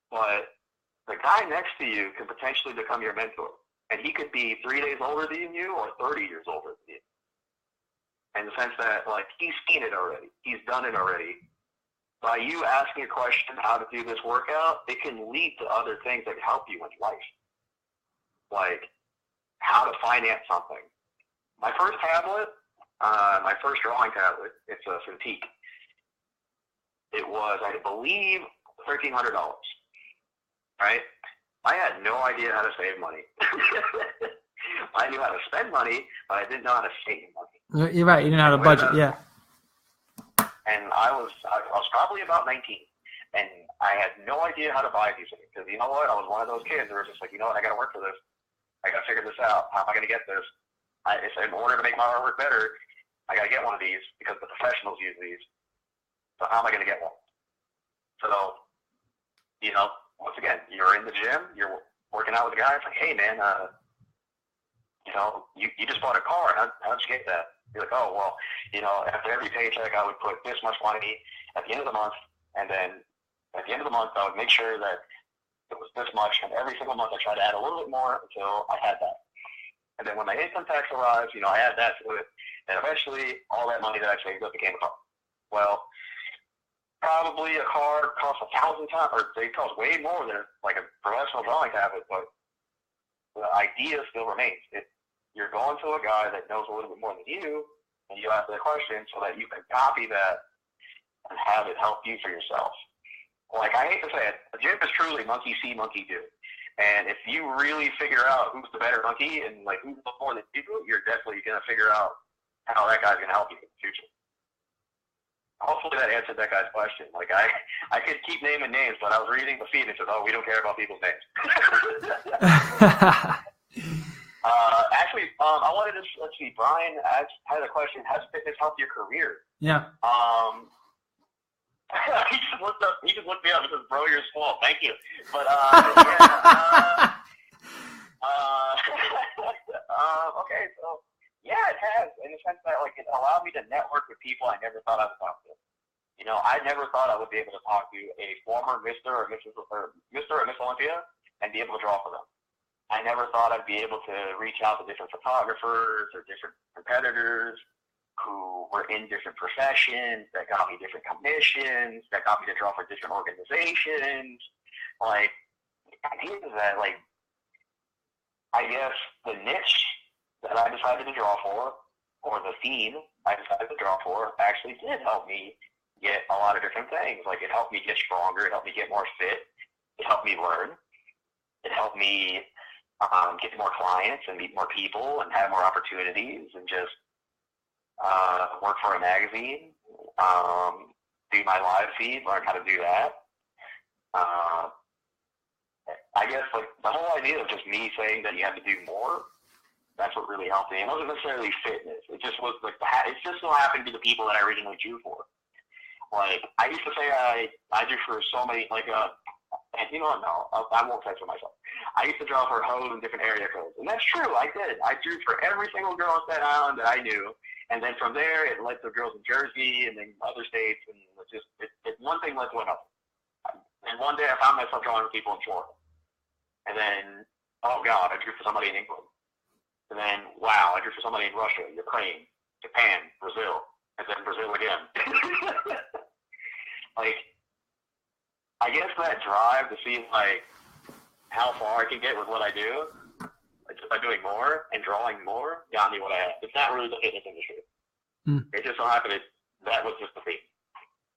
but the guy next to you could potentially become your mentor. And he could be 3 days older than you or 30 years older than you. In the sense that, like, he's seen it already. He's done it already. By you asking a question how to do this workout, it can lead to other things that help you in life. Like how to finance something. My first tablet, my first drawing tablet, it's a Cintiq. It was, I believe, $1,300. Right? I had no idea how to save money. I knew how to spend money, but I didn't know how to save money. You're right. You didn't know how to budget. Yeah. And I was probably about 19, and I had no idea how to buy these things. Because you know what? I was one of those kids who was just like, you know what? I got to work for this. I got to figure this out. How am I going to get this? In order to make my artwork better, I got to get one of these because the professionals use these. So how am I going to get one? So, you know, once again, you're in the gym, you're working out with a guy. It's like, hey, man, you know, you just bought a car. How'd you get that? You're like, oh, well, you know, after every paycheck, I would put this much money at the end of the month, and then at the end of the month, I would make sure that it was this much, and every single month I tried to add a little bit more until I had that. And then when my income tax arrives, I add that to it. And eventually, all that money that I saved up became a car. Well, probably a car costs 1,000 times, or they cost way more than like a professional drawing tablet, but the idea still remains. You're going to a guy that knows a little bit more than you, and you ask that question so that you can copy that and have it help you for yourself. Like, I hate to say it, a gym is truly monkey see, monkey do. And if you really figure out who's the better monkey and like who's the more than you, you're definitely going to figure out how that guy's going to help you in the future. Hopefully that answered that guy's question. Like, I could keep naming names, but I was reading the feed and it said, oh, we don't care about people's names. Actually, I wanted to, let's see, Brian had a question. Has fitness helped your career? Yeah. He just looked me up and says, bro, you're small. Thank you. But, okay, so, yeah, it has, in the sense that, like, it allowed me to network with people I never thought I would talk to. I never thought I would be able to talk to a former Mr. or Miss Olympia and be able to draw for them. I never thought I'd be able to reach out to different photographers or different competitors who were in different professions, that got me different commissions, that got me to draw for different organizations. Like, the idea is that, like, I guess the niche that I decided to draw for, or the theme I decided to draw for, actually did help me get a lot of different things. Like, it helped me get stronger, it helped me get more fit, it helped me learn, it helped me get more clients and meet more people and have more opportunities and just work for a magazine, do my live feed, learn how to do that. I guess, like, the whole idea of just me saying that you have to do more, that's what really helped me. It wasn't necessarily fitness. It just was, like, it just so happened to be the people that I originally drew for. Like, I used to say I drew for so many, like, and you know what, no, I won't censor myself. I used to draw for hoes in different area codes. And that's true, I did. I drew for every single girl on Staten Island that I knew. And then from there, it led to girls in Jersey and then other states. And one thing led to another. And one day I found myself drawing for people in Florida. And then, oh God, I drew for somebody in England. And then, wow, I drew for somebody in Russia, Ukraine, Japan, Brazil, and then Brazil again. Like, I guess that drive to see, like, how far I can get with what I do, just by doing more and drawing more, got me what I have. It's not really the fitness industry. It just so happened that was just the thing.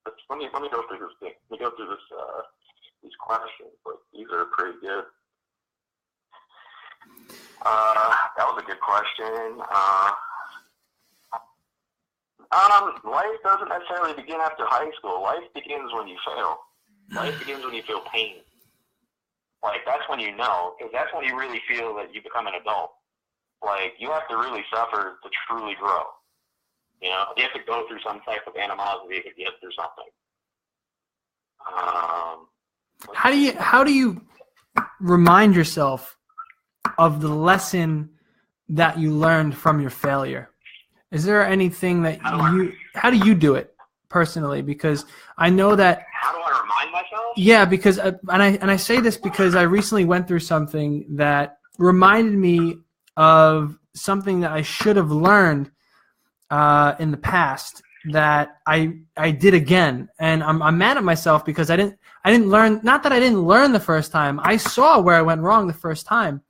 But let me go through this thing. Let me go through this these questions, but these are pretty good. That was a good question. Life doesn't necessarily begin after high school. Life begins when you fail. Life begins when you feel pain. Like, that's when you know, because that's when you really feel that you become an adult. Like, you have to really suffer to truly grow. You know, you have to go through some type of animosity to get through something. How do you remind yourself of the lesson that you learned from your failure? Is there anything that how do you do it personally? Because I know that. How do I remind myself? Yeah, because and I say this because I recently went through something that reminded me of something that I should have learned in the past that I did again, and I'm mad at myself because I didn't learn. Not that I didn't learn the first time. I saw where I went wrong the first time,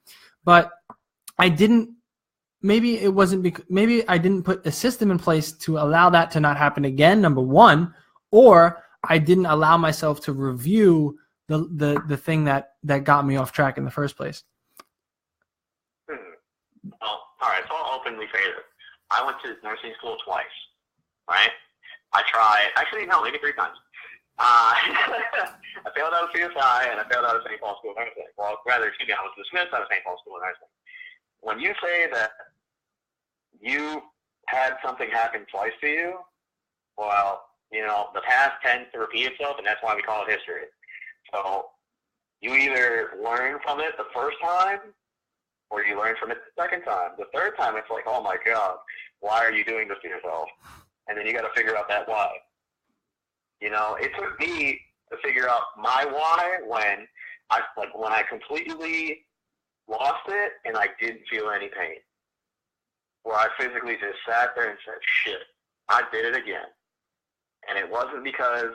but I didn't. Maybe it wasn't. Maybe I didn't put a system in place to allow that to not happen again. Number one, or I didn't allow myself to review the thing that got me off track in the first place. Well, all right. So I'll openly say this. I went to nursing school twice. Right? I tried. Actually, no, maybe 3 times. I failed out of CSI and I failed out of St. Paul School of Nursing. Well, rather, excuse me, I was dismissed out of St. Paul School of Nursing. When you say that you had something happen twice to you, well, you know, the past tends to repeat itself, and that's why we call it history. So you either learn from it the first time, or you learn from it the second time. The third time, it's like, oh my God, why are you doing this to yourself? And then you got to figure out that why. You know, it took me to figure out my why when I completely lost it and I didn't feel any pain. where I physically just sat there and said, shit, I did it again. And it wasn't because,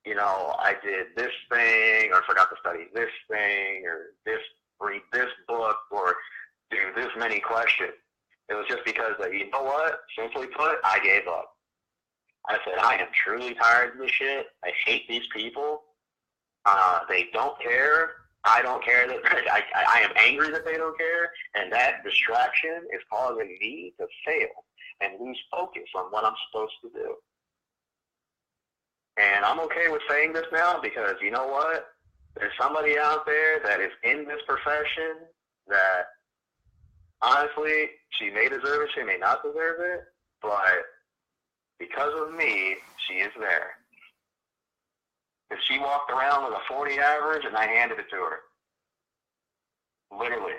you know, I did this thing or forgot to study this thing or read this book or do this many questions. It was just because, you know what? Simply put, I gave up. I said, I am truly tired of this shit. I hate these people. They don't care. I don't care. That I am angry that they don't care. And that distraction is causing me to fail and lose focus on what I'm supposed to do. And I'm okay with saying this now because, you know what? There's somebody out there that is in this profession that, honestly, she may deserve it, she may not deserve it, but because of me, she is there. If she walked around with a 40 average and I handed it to her, literally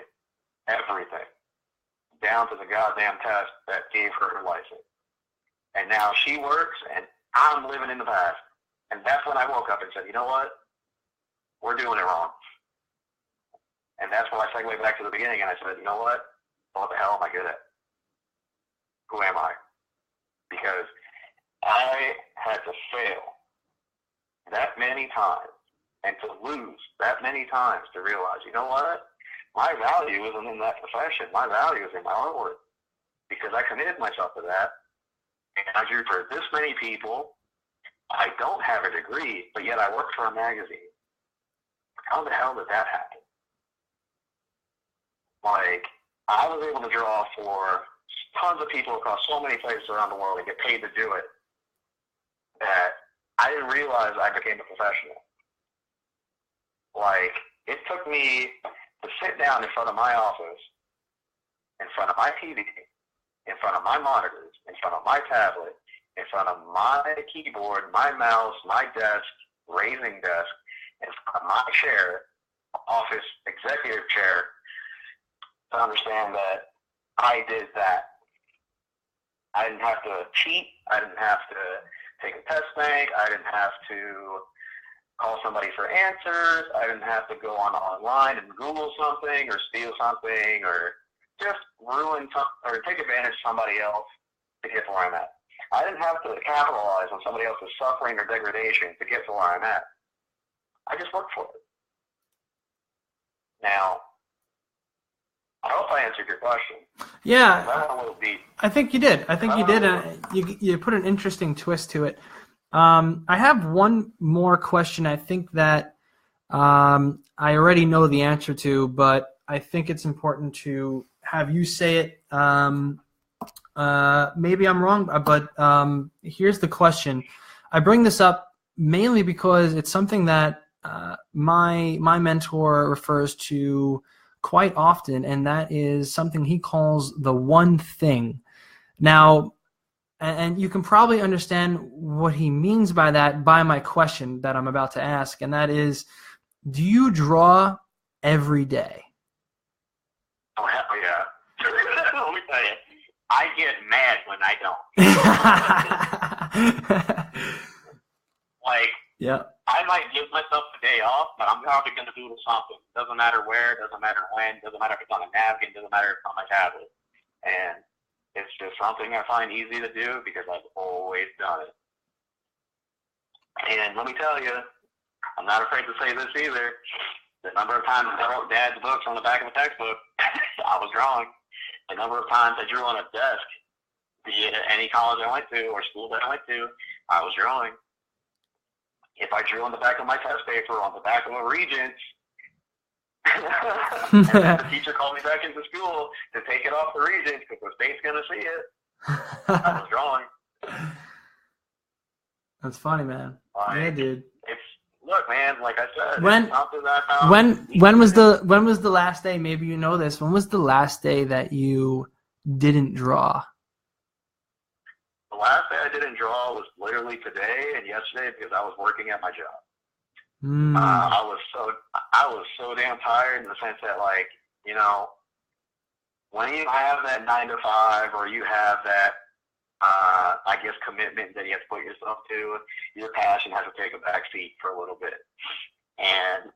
everything, down to the goddamn test that gave her her license. And now she works and I'm living in the past. And that's when I woke up and said, you know what? We're doing it wrong. And that's when I segued back to the beginning and I said, you know what? What the hell am I good at? Who am I? Because I had to fail that many times and to lose that many times to realize, you know what? My value isn't in that profession. My value is in my artwork. Because I committed myself to that. And I drew for this many people. I don't have a degree, but yet I work for a magazine. How the hell did that happen? Like, I was able to draw for tons of people across so many places around the world and get paid to do it that I didn't realize I became a professional. Like, it took me to sit down in front of my office, in front of my TV, in front of my monitors, in front of my tablet, in front of my keyboard, my mouse, my desk, raising desk, in front of my chair, office executive chair, to understand that I did that. I didn't have to cheat. I didn't have to take a test bank. I didn't have to call somebody for answers. I didn't have to go online and Google something or steal something or just ruin or take advantage of somebody else to get to where I'm at. I didn't have to capitalize on somebody else's suffering or degradation to get to where I'm at. I just worked for it. Now, I hope I answered your question. Yeah, I went a little deep. I think you did. And you put an interesting twist to it. I have one more question. I think that I already know the answer to, but I think it's important to have you say it. Maybe I'm wrong, but here's the question. I bring this up mainly because it's something that my mentor refers to quite often, and that is something he calls the one thing. Now, and you can probably understand what he means by that by my question that I'm about to ask, and that is, do you draw every day? Oh, hell yeah. Let me tell you, I get mad when I don't. Like, yeah. I might give myself a day off, but I'm probably going to do something. Doesn't matter where, doesn't matter when, doesn't matter if it's on a napkin, doesn't matter if it's on my tablet. And it's just something I find easy to do because I've always done it. And let me tell you, I'm not afraid to say this either. The number of times I wrote Dad's books on the back of a textbook, I was drawing. The number of times I drew on a desk, be it at any college I went to or school that I went to, I was drawing. If I drew on the back of my test paper, on the back of a Regents, and then the teacher called me back into school to take it off the Regents because the state's going to see it, I was drawing. That's funny, man. Yeah, dude. Look, man, like I said, when was the last day? Maybe you know this. When was the last day that you didn't draw? The last day I didn't draw was literally today and yesterday because I was working at my job. I was so damn tired in the sense that, like, you know, when you have that 9 to 5 or you have that, I guess, commitment that you have to put yourself to, your passion has to take a back seat for a little bit. And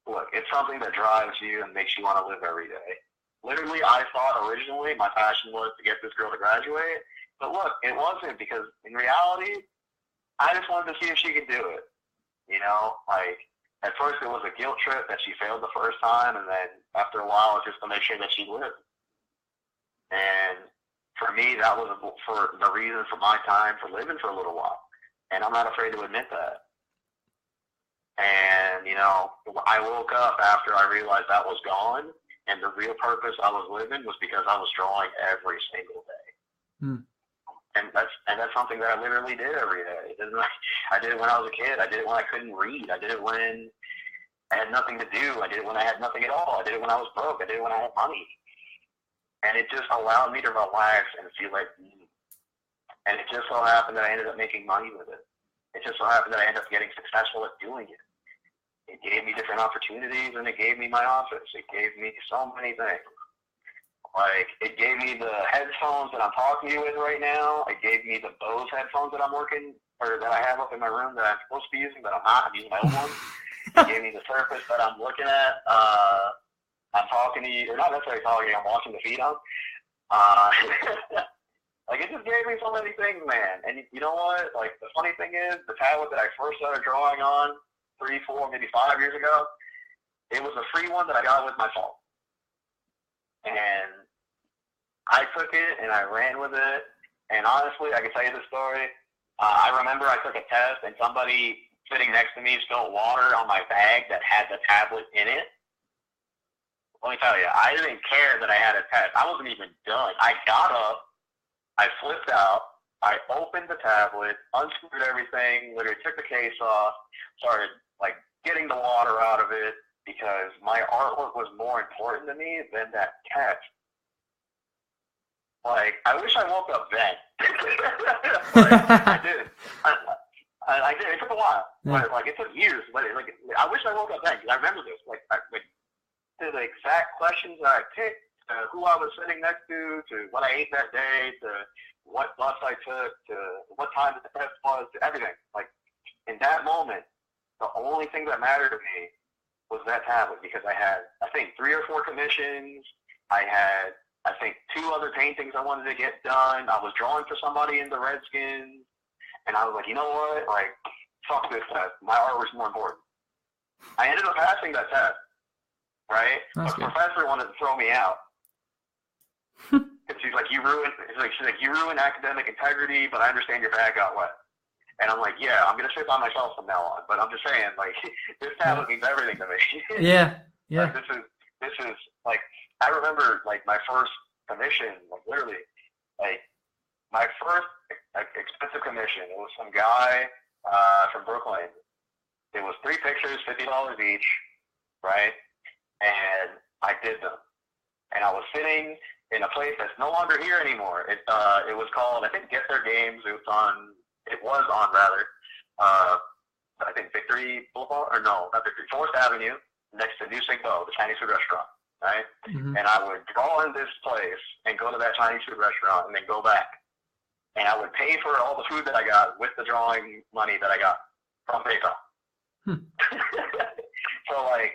look, it's something that drives you and makes you want to live every day. Literally. Admittedly, I thought originally my passion was to get this girl to graduate. But look, it wasn't, because in reality, I just wanted to see if she could do it. You know, like, at first it was a guilt trip that she failed the first time, and then after a while, it's just to make sure that she lived. And for me, that was for the reason for my time for living for a little while. And I'm not afraid to admit that. And, you know, I woke up after I realized that was gone, and the real purpose I was living was because I was drawing every single day. And that's something that I literally did every day. I did it when I was a kid. I did it when I couldn't read. I did it when I had nothing to do. I did it when I had nothing at all. I did it when I was broke. I did it when I had money. And it just allowed me to relax and feel like me. And it just so happened that I ended up making money with it. It just so happened that I ended up getting successful at doing it. It gave me different opportunities, and it gave me my office. It gave me so many things. Like, it gave me the headphones that I'm talking to you with right now. It gave me the Bose headphones that I'm working, or that I have up in my room that I'm supposed to be using, but I'm not. I'm using my old ones. It gave me the surface that I'm looking at. I'm talking to you, or not necessarily talking to you, I'm watching the feed on. Like, it just gave me so many things, man. And you know what? Like, the funny thing is, the tablet that I first started drawing on 3, 4, maybe 5 years ago, it was a free one that I got with my phone. And I took it and I ran with it. And honestly, I can tell you the story. I remember I took a test and somebody sitting next to me spilled water on my bag that had the tablet in it. Let me tell you, I didn't care that I had a test. I wasn't even done. I got up, I flipped out, I opened the tablet, unscrewed everything, literally took the case off, started like getting the water out of it, because my artwork was more important to me than that test. Like, I wish I woke up then. Like, I did. I did. It took a while. Yeah. Like, it took years. But like, I wish I woke up then, because I remember this. Like, to the exact questions that I picked, to who I was sitting next to what I ate that day, to what bus I took, to what time the test was, to everything. Like, in that moment, the only thing that mattered to me was that tablet, because I had, I think, 3 or 4 commissions. I had, I think, 2 other paintings I wanted to get done. I was drawing for somebody in the Redskins. And I was like, you know what? Like, fuck this test. My art was more important. I ended up passing that test, right? That's but the good. professor wanted to throw me out. She's like, you ruined academic integrity, but I understand your bag got wet. And I'm like, yeah, I'm going to sit by myself from now on. But I'm just saying, like, this tablet means everything to me. Yeah, yeah. Like, this is, like, I remember, like, my first commission, like, literally, like, my first expensive commission, it was some guy from Brooklyn. It was 3 pictures, $50 each, right? And I did them. And I was sitting in a place that's no longer here anymore. It was called, I think, Get Their Games. It was on, I think, Victory Boulevard, or no, not Victory, 4th Avenue, next to New Cinco, the Chinese food restaurant, right? Mm-hmm. And I would draw in this place and go to that Chinese food restaurant and then go back. And I would pay for all the food that I got with the drawing money that I got from PayPal. So, like,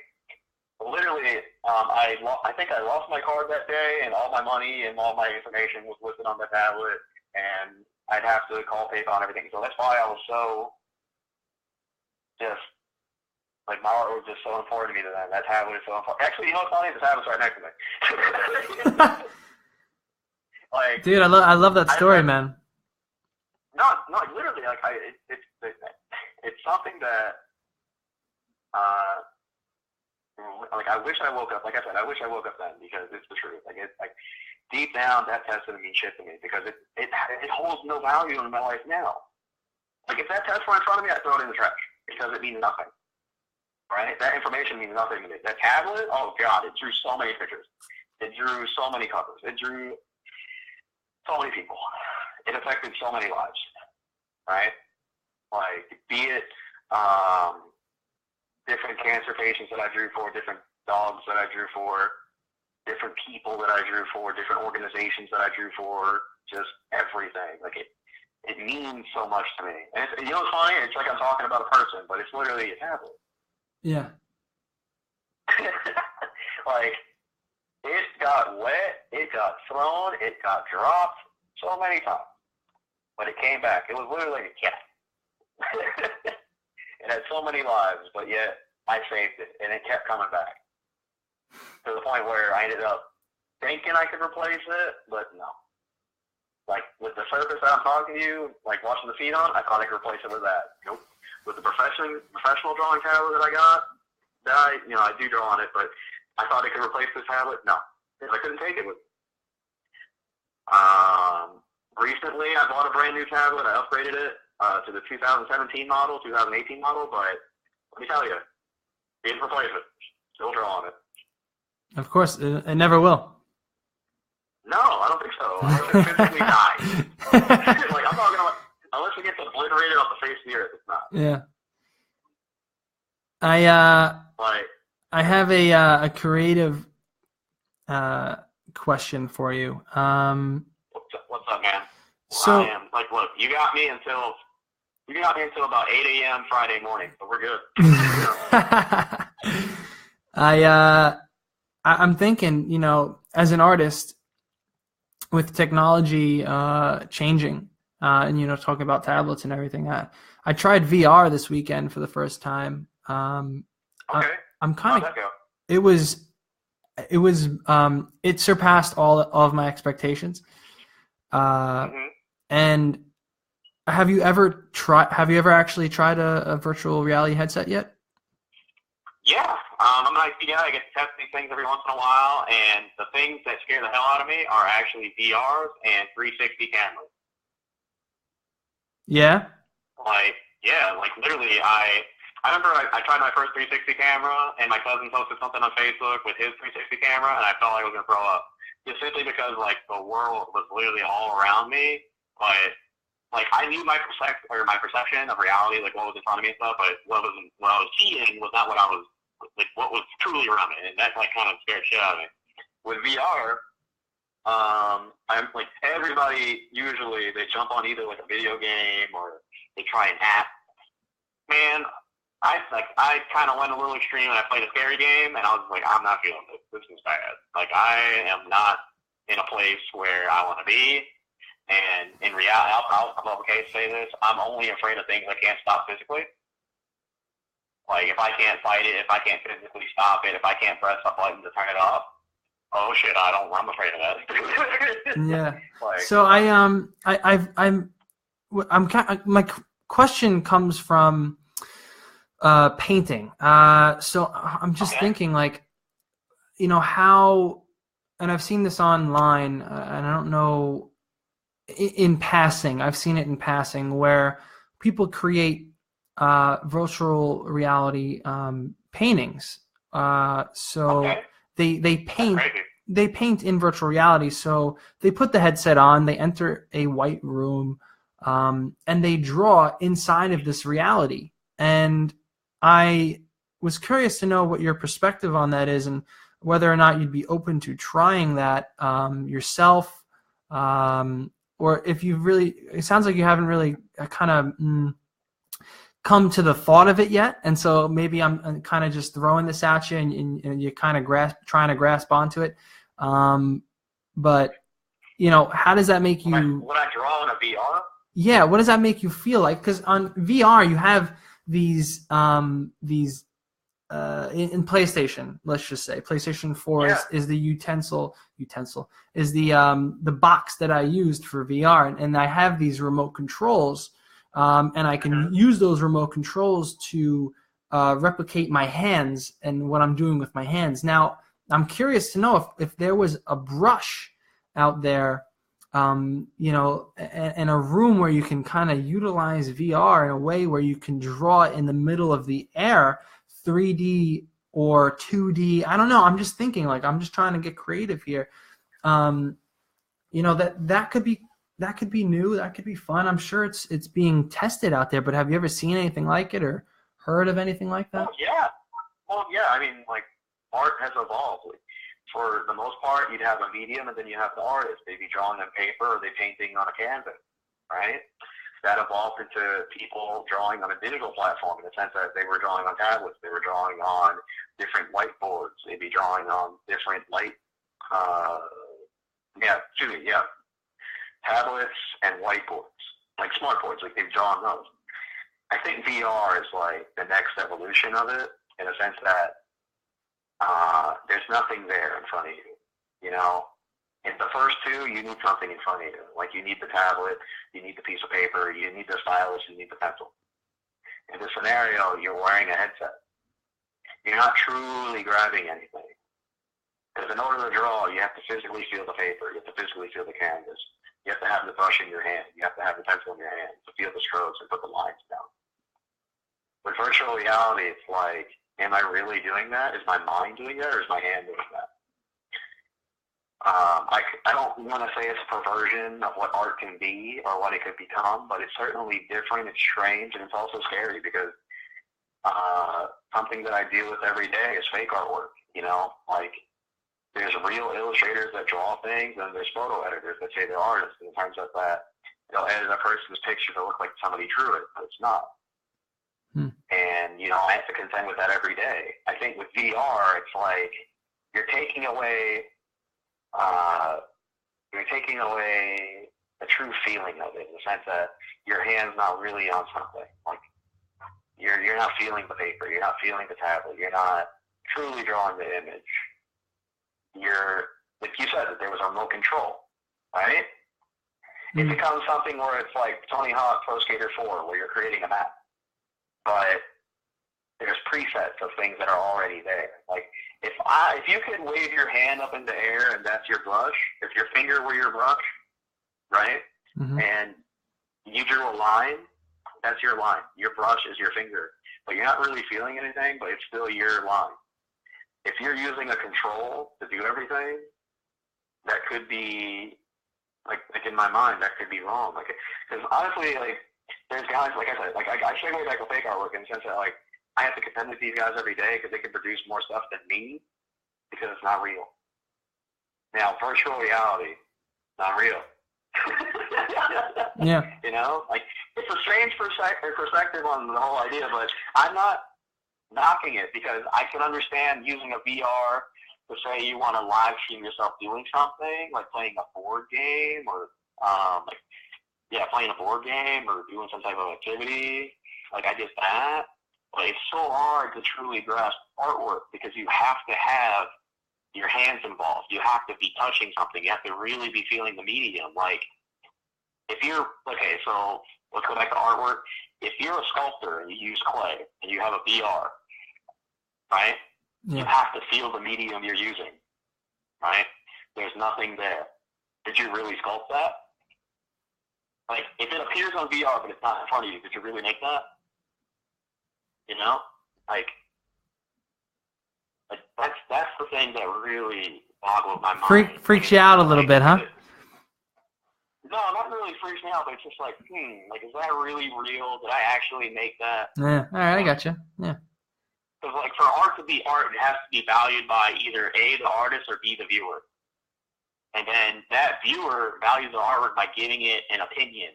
literally, I think I lost my card that day, and all my money and all my information was listed on the tablet, and I'd have to call PayPal and everything. So that's why I was so just, like, my art was just so important to me that that tablet is so important. Actually, you know what's funny? The tablet's right next to me. Like, dude, I love that story, man. No, literally, like, it's something that, like, I wish I woke up. Like I said, I wish I woke up then, because it's the truth. Like, it's like, deep down, that test doesn't mean shit to me, because it holds no value in my life now. Like, if that test were in front of me, I'd throw it in the trash, because it means nothing. Right? That information means nothing to me. That tablet, oh God, it drew so many pictures. It drew so many covers. It drew so many people. It affected so many lives. Right? Like, be it different cancer patients that I drew for, different dogs that I drew for, different people that I drew for, different organizations that I drew for, just everything. Like, it means so much to me. And it's, you know what's funny? It's like I'm talking about a person, but it's literally a tablet. Yeah. Like, It got wet, it got thrown, it got dropped so many times. But it came back. It was literally like a cat. It had so many lives, but yet I saved it, and it kept coming back. To the point where I ended up thinking I could replace it, but no. Like, with the surface that I'm talking to you, like watching the feed on, I thought I could replace it with that. Nope. With the professional drawing tablet that I got, I do draw on it, but I thought I could replace this tablet. No. Because I couldn't take it with me. Recently, I bought a brand new tablet. I upgraded it to the 2017 model, 2018 model, but let me tell you, didn't replace it. Still draw on it. Of course, it never will. No, I don't think so. Unless it physically dies. Like, I'm talking about, unless it gets obliterated off the face of the earth, it's not. Yeah. I have a creative question for you. What's up, man? So, I am like, look, you got me until about 8 a.m. Friday morning, so we're good. I'm thinking, as an artist, with technology changing, and talking about tablets and everything, I tried VR this weekend for the first time. Okay. I'm kind of. It surpassed all of my expectations. And have you ever actually tried a virtual reality headset yet? Yeah. I'm an IT guy. I get to test these things every once in a while, and the things that scare the hell out of me are actually VRs and 360 cameras. Yeah? Like literally, I remember I tried my first 360 camera, and my cousin posted something on Facebook with his 360 camera, and I felt like I was going to throw up. Just simply because, like, the world was literally all around me, but, like, I knew my perception of reality, like, what was in front of me and stuff, but what I was seeing was not what was truly around me, and that, like, kind of scared shit out of me. With VR, I'm like, everybody usually, they jump on either, like, a video game or they try an app. Man, I kind of went a little extreme, and I played a scary game, and I was like, I'm not feeling this. This is bad. Like, I am not in a place where I want to be. And in reality, I'll say this, I'm only afraid of things I can't stop physically. Like, if I can't fight it, if I can't physically stop it, if I can't press a button to turn it off, oh shit, I'm afraid of that. Yeah. Like, so my question comes from painting. So I'm just thinking, like, how, and I've seen this online, and I don't know, in passing, I've seen it in passing, where people create virtual reality paintings. They paint in virtual reality. So they put the headset on, they enter a white room, and they draw inside of this reality. And I was curious to know what your perspective on that is, and whether or not you'd be open to trying that yourself, or if you've really, it sounds like you haven't really kind of come to the thought of it yet. And so maybe I'm kind of just throwing this at you, and you're kind of trying to grasp onto it. But, how does that make you? When I draw in a VR? Yeah, what does that make you feel like? Because on VR, you have these in PlayStation, let's just say PlayStation 4 is the utensil is the box that I used for VR, and I have these remote controls, and I can use those remote controls to replicate my hands and what I'm doing with my hands. Now, I'm curious to know if there was a brush out there, in a room where you can kind of utilize VR in a way where you can draw in the middle of the air, 3D or 2D. I don't know. I'm just thinking, like, I'm just trying to get creative here. That could be new. That could be fun. I'm sure it's being tested out there. But have you ever seen anything like it or heard of anything like that? Well, yeah. I mean, like, art has evolved. Like, for the most part, you'd have a medium, and then you have the artist. They'd be drawing on paper, or they're painting on a canvas, right? That evolved into people drawing on a digital platform, in the sense that they were drawing on tablets, they were drawing on different whiteboards, they'd be drawing on different light tablets and whiteboards, like smartboards, like they've drawn those. I think VR is like the next evolution of it, in a sense that there's nothing there in front of you. You know, in the first two, you need something in front of you. Like you need the tablet, you need the piece of paper, you need the stylus, you need the pencil. In this scenario, you're wearing a headset. You're not truly grabbing anything. Because in order to draw, you have to physically feel the paper. You have to physically feel the canvas. You have to have the brush in your hand. You have to have the pencil in your hand to feel the strokes and put the lines down. With virtual reality, it's like, am I really doing that? Is my mind doing that, or is my hand doing that? I don't want to say it's a perversion of what art can be or what it could become, but it's certainly different, it's strange, and it's also scary because something that I deal with every day is fake artwork, you know? Like, there's real illustrators that draw things, and there's photo editors that say they're artists, and it turns out that they'll edit a person's picture to look like somebody drew it, but it's not. And, you know, I have to contend with that every day. I think with VR, it's like you're taking away the true feeling of it, in the sense that your hand's not really on something. Like, you're not feeling the paper, you're not feeling the tablet, you're not truly drawing the image. You're, like you said, that there was a remote control, right? It becomes something where it's like Tony Hawk Pro Skater 4, where you're creating a map. But there's presets of things that are already there. Like, if you could wave your hand up in the air and that's your brush, if your finger were your brush, right, and you drew a line, that's your line. Your brush is your finger. But you're not really feeling anything, but it's still your line. If you're using a control to do everything, that could be, like in my mind, that could be wrong. Like, because honestly, like, there's guys, like I said, like I segue back to fake artwork in the sense that, like, I have to contend with these guys every day because they can produce more stuff than me because it's not real. Now, virtual reality, not real. Yeah. You know, like, it's a strange perspective on the whole idea, but I'm not knocking it because I can understand using a VR to say you want to live stream yourself doing something, like playing a board game or playing a board game or doing some type of activity. Like, I did that. But it's so hard to truly grasp artwork because you have to have your hands involved. You have to be touching something. You have to really be feeling the medium. Like, if you're, okay, so let's go back to artwork. If you're a sculptor and you use clay and you have a VR, right, you have to feel the medium you're using, right? There's nothing there. Did you really sculpt that? Like, if it appears on VR but it's not in front of you, did you really make that? You know? Like that's the thing that really boggles my mind. Freaks you out a little bit, huh? No, not really freaks me out, but it's just like, like, is that really real? Did I actually make that? Yeah, all right, I gotcha. Yeah. Because, like, for art to be art, it has to be valued by either A, the artist, or B, the viewer. And then that viewer values the artwork by giving it an opinion,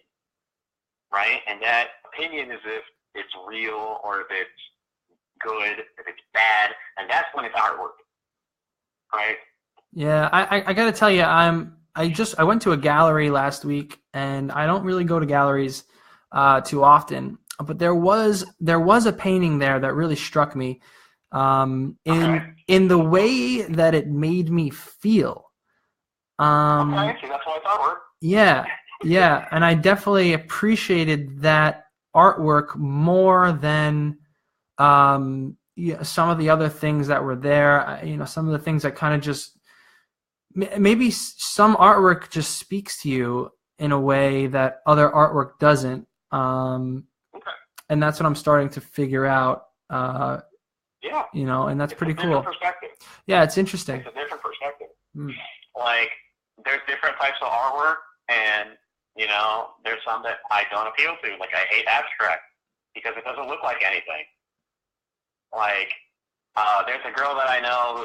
right? And that opinion is if it's real or if it's good, if it's bad, and that's when it's artwork, right? Yeah, I got to tell you, I went to a gallery last week, and I don't really go to galleries too often, but there was a painting there that really struck me in the way that it made me feel. Okay, see, that's why it's artwork. Yeah, and I definitely appreciated that artwork more than some of the other things that were there. Some of the things that kind of just, maybe some artwork just speaks to you in a way that other artwork doesn't. And that's what I'm starting to figure out. And that's pretty cool. Different perspective. Yeah, it's interesting. It's a different perspective. Like, there's different types of artwork, and there's some that I don't appeal to. Like, I hate abstract because it doesn't look like anything. Like, there's a girl that I know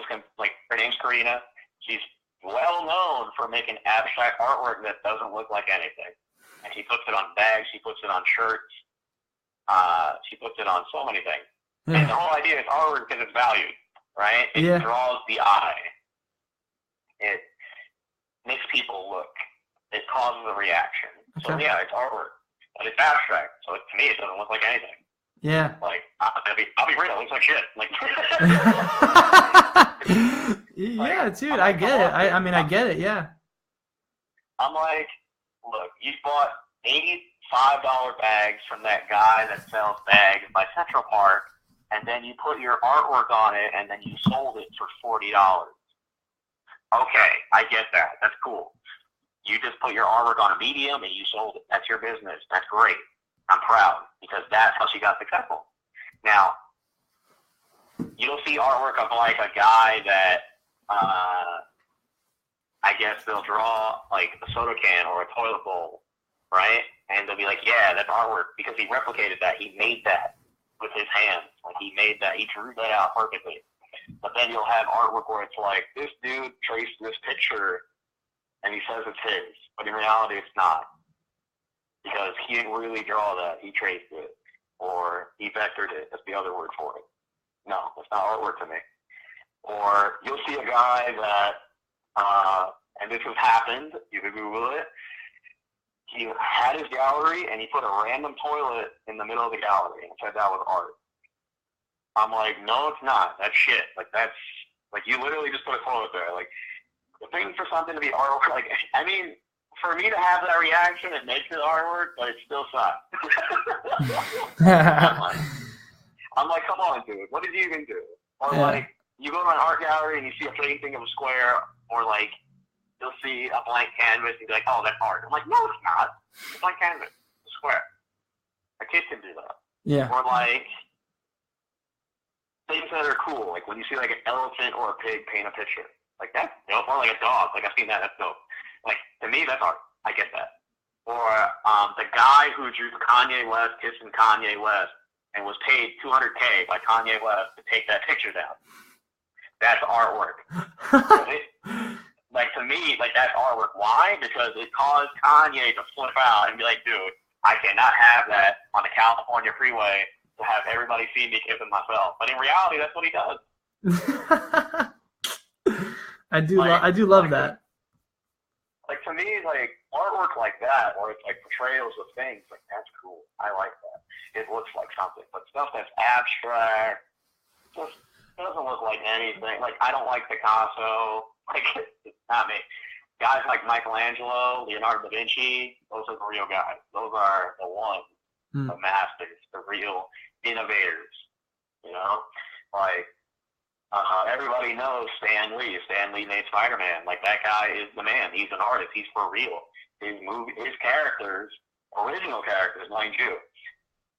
her name's Karina. She's well known for making abstract artwork that doesn't look like anything. And she puts it on bags, she puts it on shirts, she puts it on so many things. And the whole idea is artwork because it's valued, right? It draws the eye. It makes people look. It causes a reaction. Okay. So yeah, it's artwork, but it's abstract. So to me, it doesn't look like anything. Yeah. Like I'll be real. It looks like shit. Like. Yeah, dude, I get it. I mean, I get it. Yeah. I'm like, look, you bought $85 bags from that guy that sells bags by Central Park, and then you put your artwork on it, and then you sold it for $40. Okay, I get that. That's cool. You just put your artwork on a medium and you sold it. That's your business. That's great. I'm proud because that's how she got successful. Now, you'll see artwork of like a guy that I guess they'll draw like a soda can or a toilet bowl, right? And they'll be like, yeah, that's artwork because he replicated that. He made that with his hands. Like he made that. He drew that out perfectly. But then you'll have artwork where it's like, this dude traced this picture and he says it's his. But in reality, it's not. Because he didn't really draw that. He traced it. Or he vectored it. That's the other word for it. No, it's not artwork to me. Or you'll see a guy that, and this has happened, you can Google it, he had his gallery and he put a random toilet in the middle of the gallery and said that was art. I'm like, no, it's not. That's shit. Like, that's, like, you literally just put a toilet there. Like, the thing for something to be artwork, like, I mean, for me to have that reaction, it makes it artwork, but it still sucks. I'm like, come on, dude. What did you even do? Or, like, you go to an art gallery and you see a painting of a square, or, like, you'll see a blank canvas and you'll be like, oh, that's art. I'm like, no, it's not. It's a blank canvas. It's a square. A kid can do that. Yeah. Or, like, things that are cool. Like, when you see, like, an elephant or a pig paint a picture. Like, that's dope. Or, like, a dog. Like, I've seen that. That's dope. Like, to me, that's art. I get that. Or the guy who drew Kanye West kissing Kanye West and was paid $200K by Kanye West to take that picture down. That's artwork. Like, to me, like, that's artwork. Why? Because it caused Kanye to flip out and be like, dude, I cannot have that on the California freeway to have everybody see me kissing myself. But in reality, that's what he does. I do love that. Like, to me, like, artwork like that, or it's like portrayals of things, like, that's cool. I like that. It looks like something. But stuff that's abstract just doesn't look like anything. Like, I don't like Picasso. Like, it's not me. Guys like Michelangelo, Leonardo da Vinci, those are the real guys. Those are the ones, the masters, the real innovators, you know? Like, everybody knows Stan Lee. Stan Lee made Spider-Man. Like, that guy is the man. He's an artist. He's for real. His characters, original characters, mind you,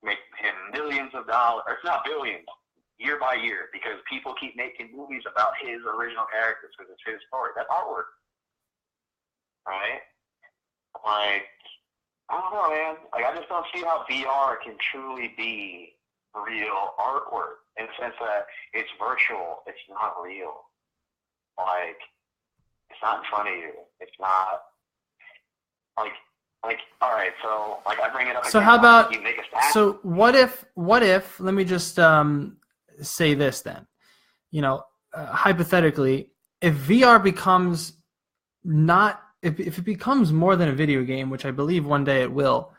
make him millions of dollars. Or it's not billions, year by year, because people keep making movies about his original characters because it's his story. That's artwork. Right? Like, I don't know, man. Like, I just don't see how VR can truly be real artwork in the sense that it's virtual. It's not real. Like, it's not in front of you. It's not, like, all right, so, like, I bring it up So again, how about, you make a statue. so what if, let me just say this then, you know, hypothetically, if VR becomes not, if it becomes more than a video game, which I believe one day it will,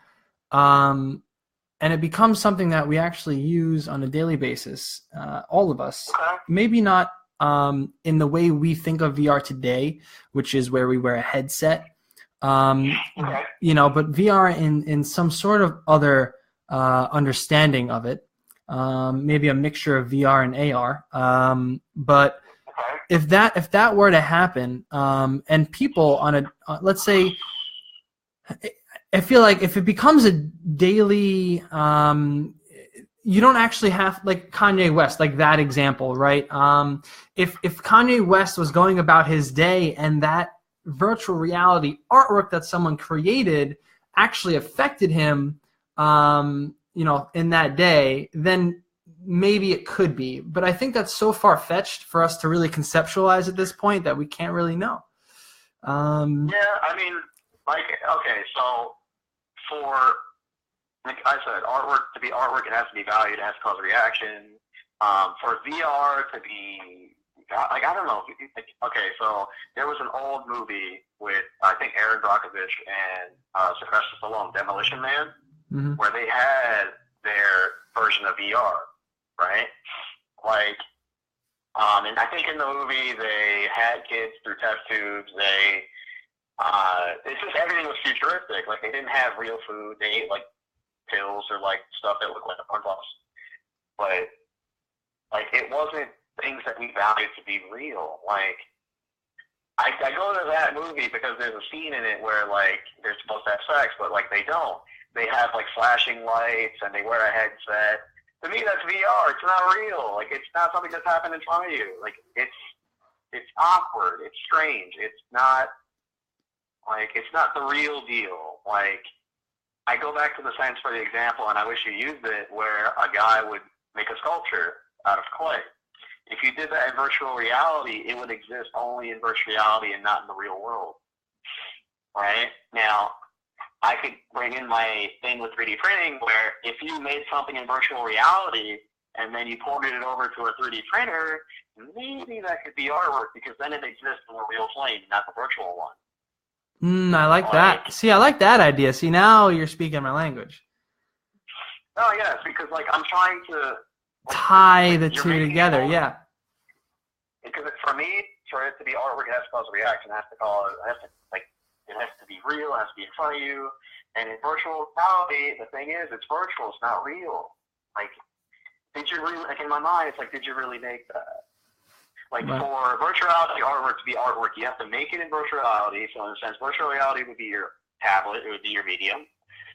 and it becomes something that we actually use on a daily basis, all of us, maybe not in the way we think of VR today, which is where we wear a headset, you know, but VR in some sort of other understanding of it, maybe a mixture of VR and AR, but if that were to happen, and people on a let's say, I feel like if it becomes a daily, you don't actually have, like Kanye West, like that example, right? If Kanye West was going about his day and that virtual reality artwork that someone created actually affected him, you know, in that day, then maybe it could be. But I think that's so far-fetched for us to really conceptualize at this point that we can't really know. Yeah, I mean, like, okay, so for, like I said, artwork to be artwork, it has to be valued, it has to cause a reaction. For VR to be God, like, I don't know. Okay, so there was an old movie with, I think, Aaron Brockovich and Sylvester Stallone, Demolition Man, where they had their version of VR, right? Like, and I think in the movie they had kids through test tubes. It's just everything was futuristic. Like, they didn't have real food. They ate, like, pills or, like, stuff that looked like a corn puffs. But, like, it wasn't things that we valued to be real. Like, I go to that movie because there's a scene in it where, like, they're supposed to have sex, but, like, they don't. They have, like, flashing lights, and they wear a headset. To me, that's VR. It's not real. Like, it's not something that's happened in front of you. Like, it's awkward. It's strange. It's not the real deal. Like, I go back to the Science for the example, and I wish you used it, where a guy would make a sculpture out of clay. If you did that in virtual reality, it would exist only in virtual reality and not in the real world. Right? Now, I could bring in my thing with 3D printing, where if you made something in virtual reality and then you ported it over to a 3D printer, maybe that could be artwork, because then it exists in a real plane, not the virtual one. I like that. See, I like that idea. See, now you're speaking my language. Oh, yes, because, like, I'm trying to tie the two together, yeah. Because for me, for it to be artwork, it has to cause a reaction. It has to be real. It has to be in front of you. And in virtual reality, the thing is, it's virtual. It's not real. Like, did you really? Like, in my mind, it's like, did you really make that? Like, for virtual reality artwork to be artwork, you have to make it in virtual reality. So in a sense, virtual reality would be your tablet. It would be your medium.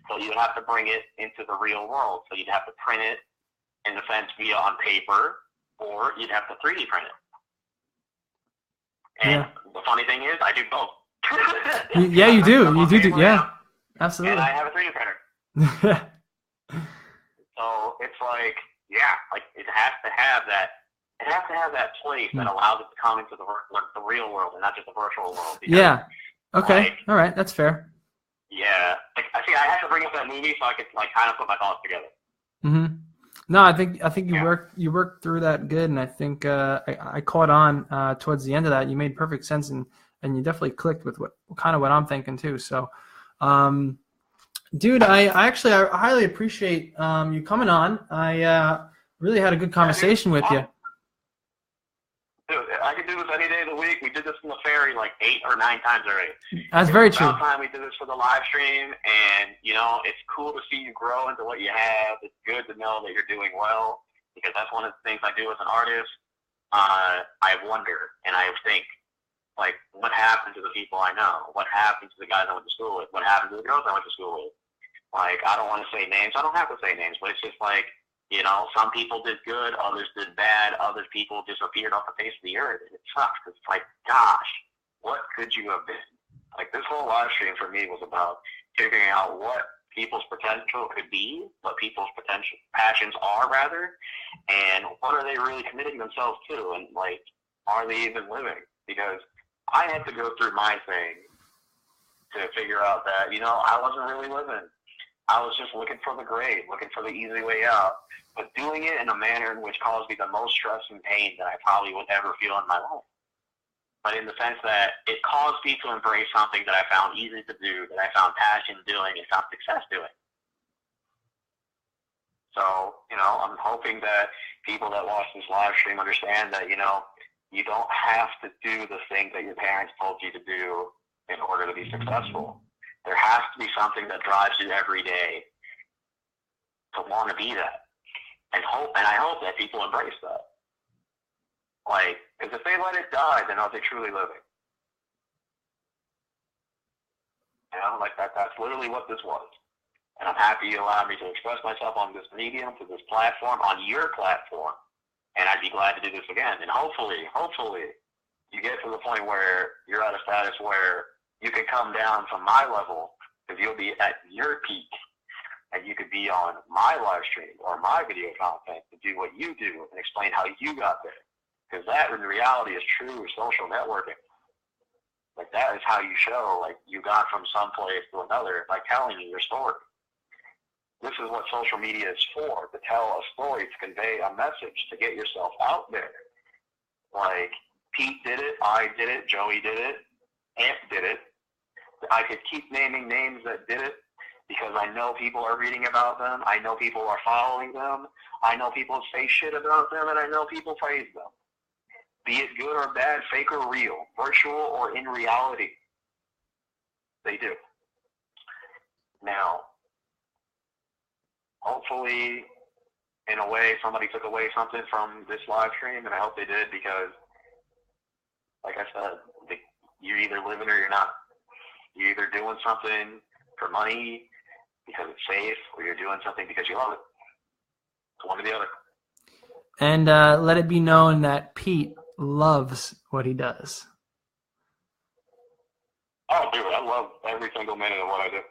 So you'd have to bring it into the real world. So you'd have to print it, in a sense, via on paper, or you'd have to 3D print it. And the funny thing is, I do both. Yeah, you do. You do. Yeah, absolutely. And I have a 3D printer. So it's like, yeah, like, it has to have that. It has to have that place that allows it to come into the real world and not just the virtual world. Because, yeah. Okay. Like, all right. That's fair. Yeah. Like, I had to bring up that movie so I could, like, kind of put my thoughts together. Mm-hmm. No, I think you worked through that good, and I think I caught on towards the end of that. You made perfect sense, and you definitely clicked with what I'm thinking too. So, dude, I highly appreciate you coming on. I really had a good conversation with you. Dude, I could do this any day of the week. We did this in the ferry like 8 or 9 times already. That's very true. It's about time we did this for the live stream, and, you know, it's cool to see you grow into what you have. It's good to know that you're doing well, because that's one of the things I do as an artist. I wonder, and I think, like, what happened to the people I know? What happened to the guys I went to school with? What happened to the girls I went to school with? Like, I don't want to say names. I don't have to say names, but it's just like, you know, some people did good, others did bad, other people disappeared off the face of the earth. And it sucks. It's like, gosh, what could you have been? Like, this whole live stream for me was about figuring out what people's potential could be, what people's potential passions are, rather, and what are they really committing themselves to, and, like, are they even living? Because I had to go through my thing to figure out that, you know, I wasn't really living. I was just looking for the grade, looking for the easy way out, but doing it in a manner in which caused me the most stress and pain that I probably would ever feel in my life. But in the sense that it caused me to embrace something that I found easy to do, that I found passion doing, and found success doing. So, you know, I'm hoping that people that watch this live stream understand that, you know, you don't have to do the things that your parents told you to do in order to be successful. There has to be something that drives you every day to want to be that. And I hope that people embrace that. Like, because if they let it die, then are they truly living? You know, like, that's literally what this was. And I'm happy you allowed me to express myself on this medium, to this platform, on your platform. And I'd be glad to do this again. And hopefully, you get to the point where you're at a status where you can come down from my level, because you'll be at your peak, and you could be on my live stream or my video content to do what you do and explain how you got there. Because that, in reality, is true social networking. Like, that is how you show, like, you got from some place to another by telling you your story. This is what social media is for, to tell a story, to convey a message, to get yourself out there. Like, Pete did it, I did it, Joey did it, Ant did it. I could keep naming names that did it because I know people are reading about them. I know people are following them. I know people say shit about them, and I know people praise them. Be it good or bad, fake or real, virtual or in reality. They do. Now, hopefully, in a way, somebody took away something from this live stream, and I hope they did because, like I said, you're either living or you're not. You're either doing something for money because it's safe, or you're doing something because you love it. It's one or the other. And let it be known that Pete loves what he does. Oh, dude, I love every single minute of what I do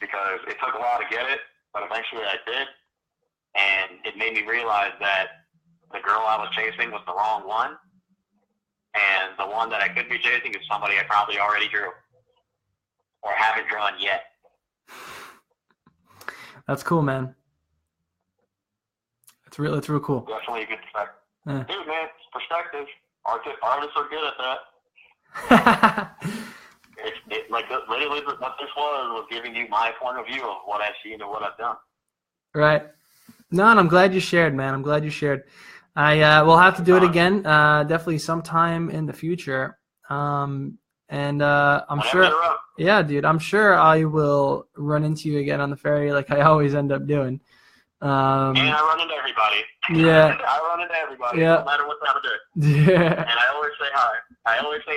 because it took a while to get it, but eventually I did, and it made me realize that the girl I was chasing was the wrong one, and the one that I could be chasing is somebody I probably already drew or haven't drawn yet. That's cool, man. It's real cool. Definitely a good perspective. Dude, man, it's perspective. Artists are good at that. Literally what this was giving you my point of view of what I've seen and what I've done. Right. No, and I'm glad you shared, man. I'm glad you shared. I will have to do it again, definitely sometime in the future. I'm sure. Yeah, dude, I'm sure I will run into you again on the ferry like I always end up doing. And I run into everybody. Yeah. I run into everybody, yeah. no matter what time of day. Yeah. And I always say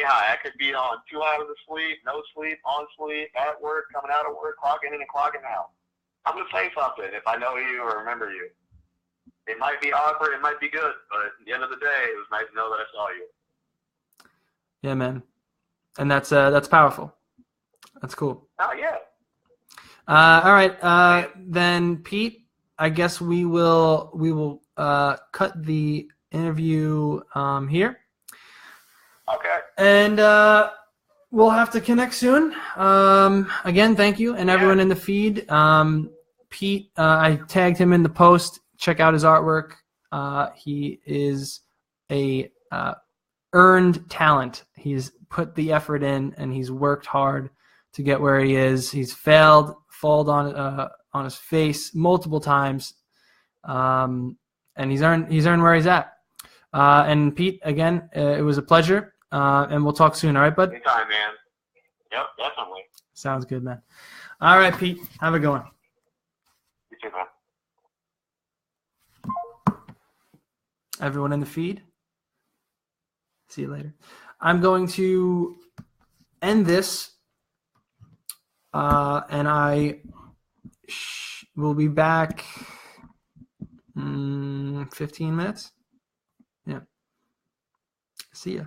hi. I could be on 2 hours of sleep, no sleep, on sleep, at work, coming out of work, clocking in and clocking out. I'm going to say something if I know you or remember you. It might be awkward, it might be good, but at the end of the day, it was nice to know that I saw you. Yeah, man. And that's powerful. That's cool. Oh, yeah. All right. Then, Pete, I guess we will cut the interview here. Okay. And we'll have to connect soon. Again, thank you, and everyone in the feed. Pete, I tagged him in the post. Check out his artwork. He is a earned talent. He's put the effort in, and he's worked hard to get where he is. He's fallen on his face multiple times, and he's earned where he's at. And Pete, again, it was a pleasure, and we'll talk soon. All right, bud? Anytime, man. Yep, definitely. Sounds good, man. All right, Pete. Have a good one. You too, man. Everyone in the feed. See you later. I'm going to end this, and I will be back 15 minutes. Yeah. See ya.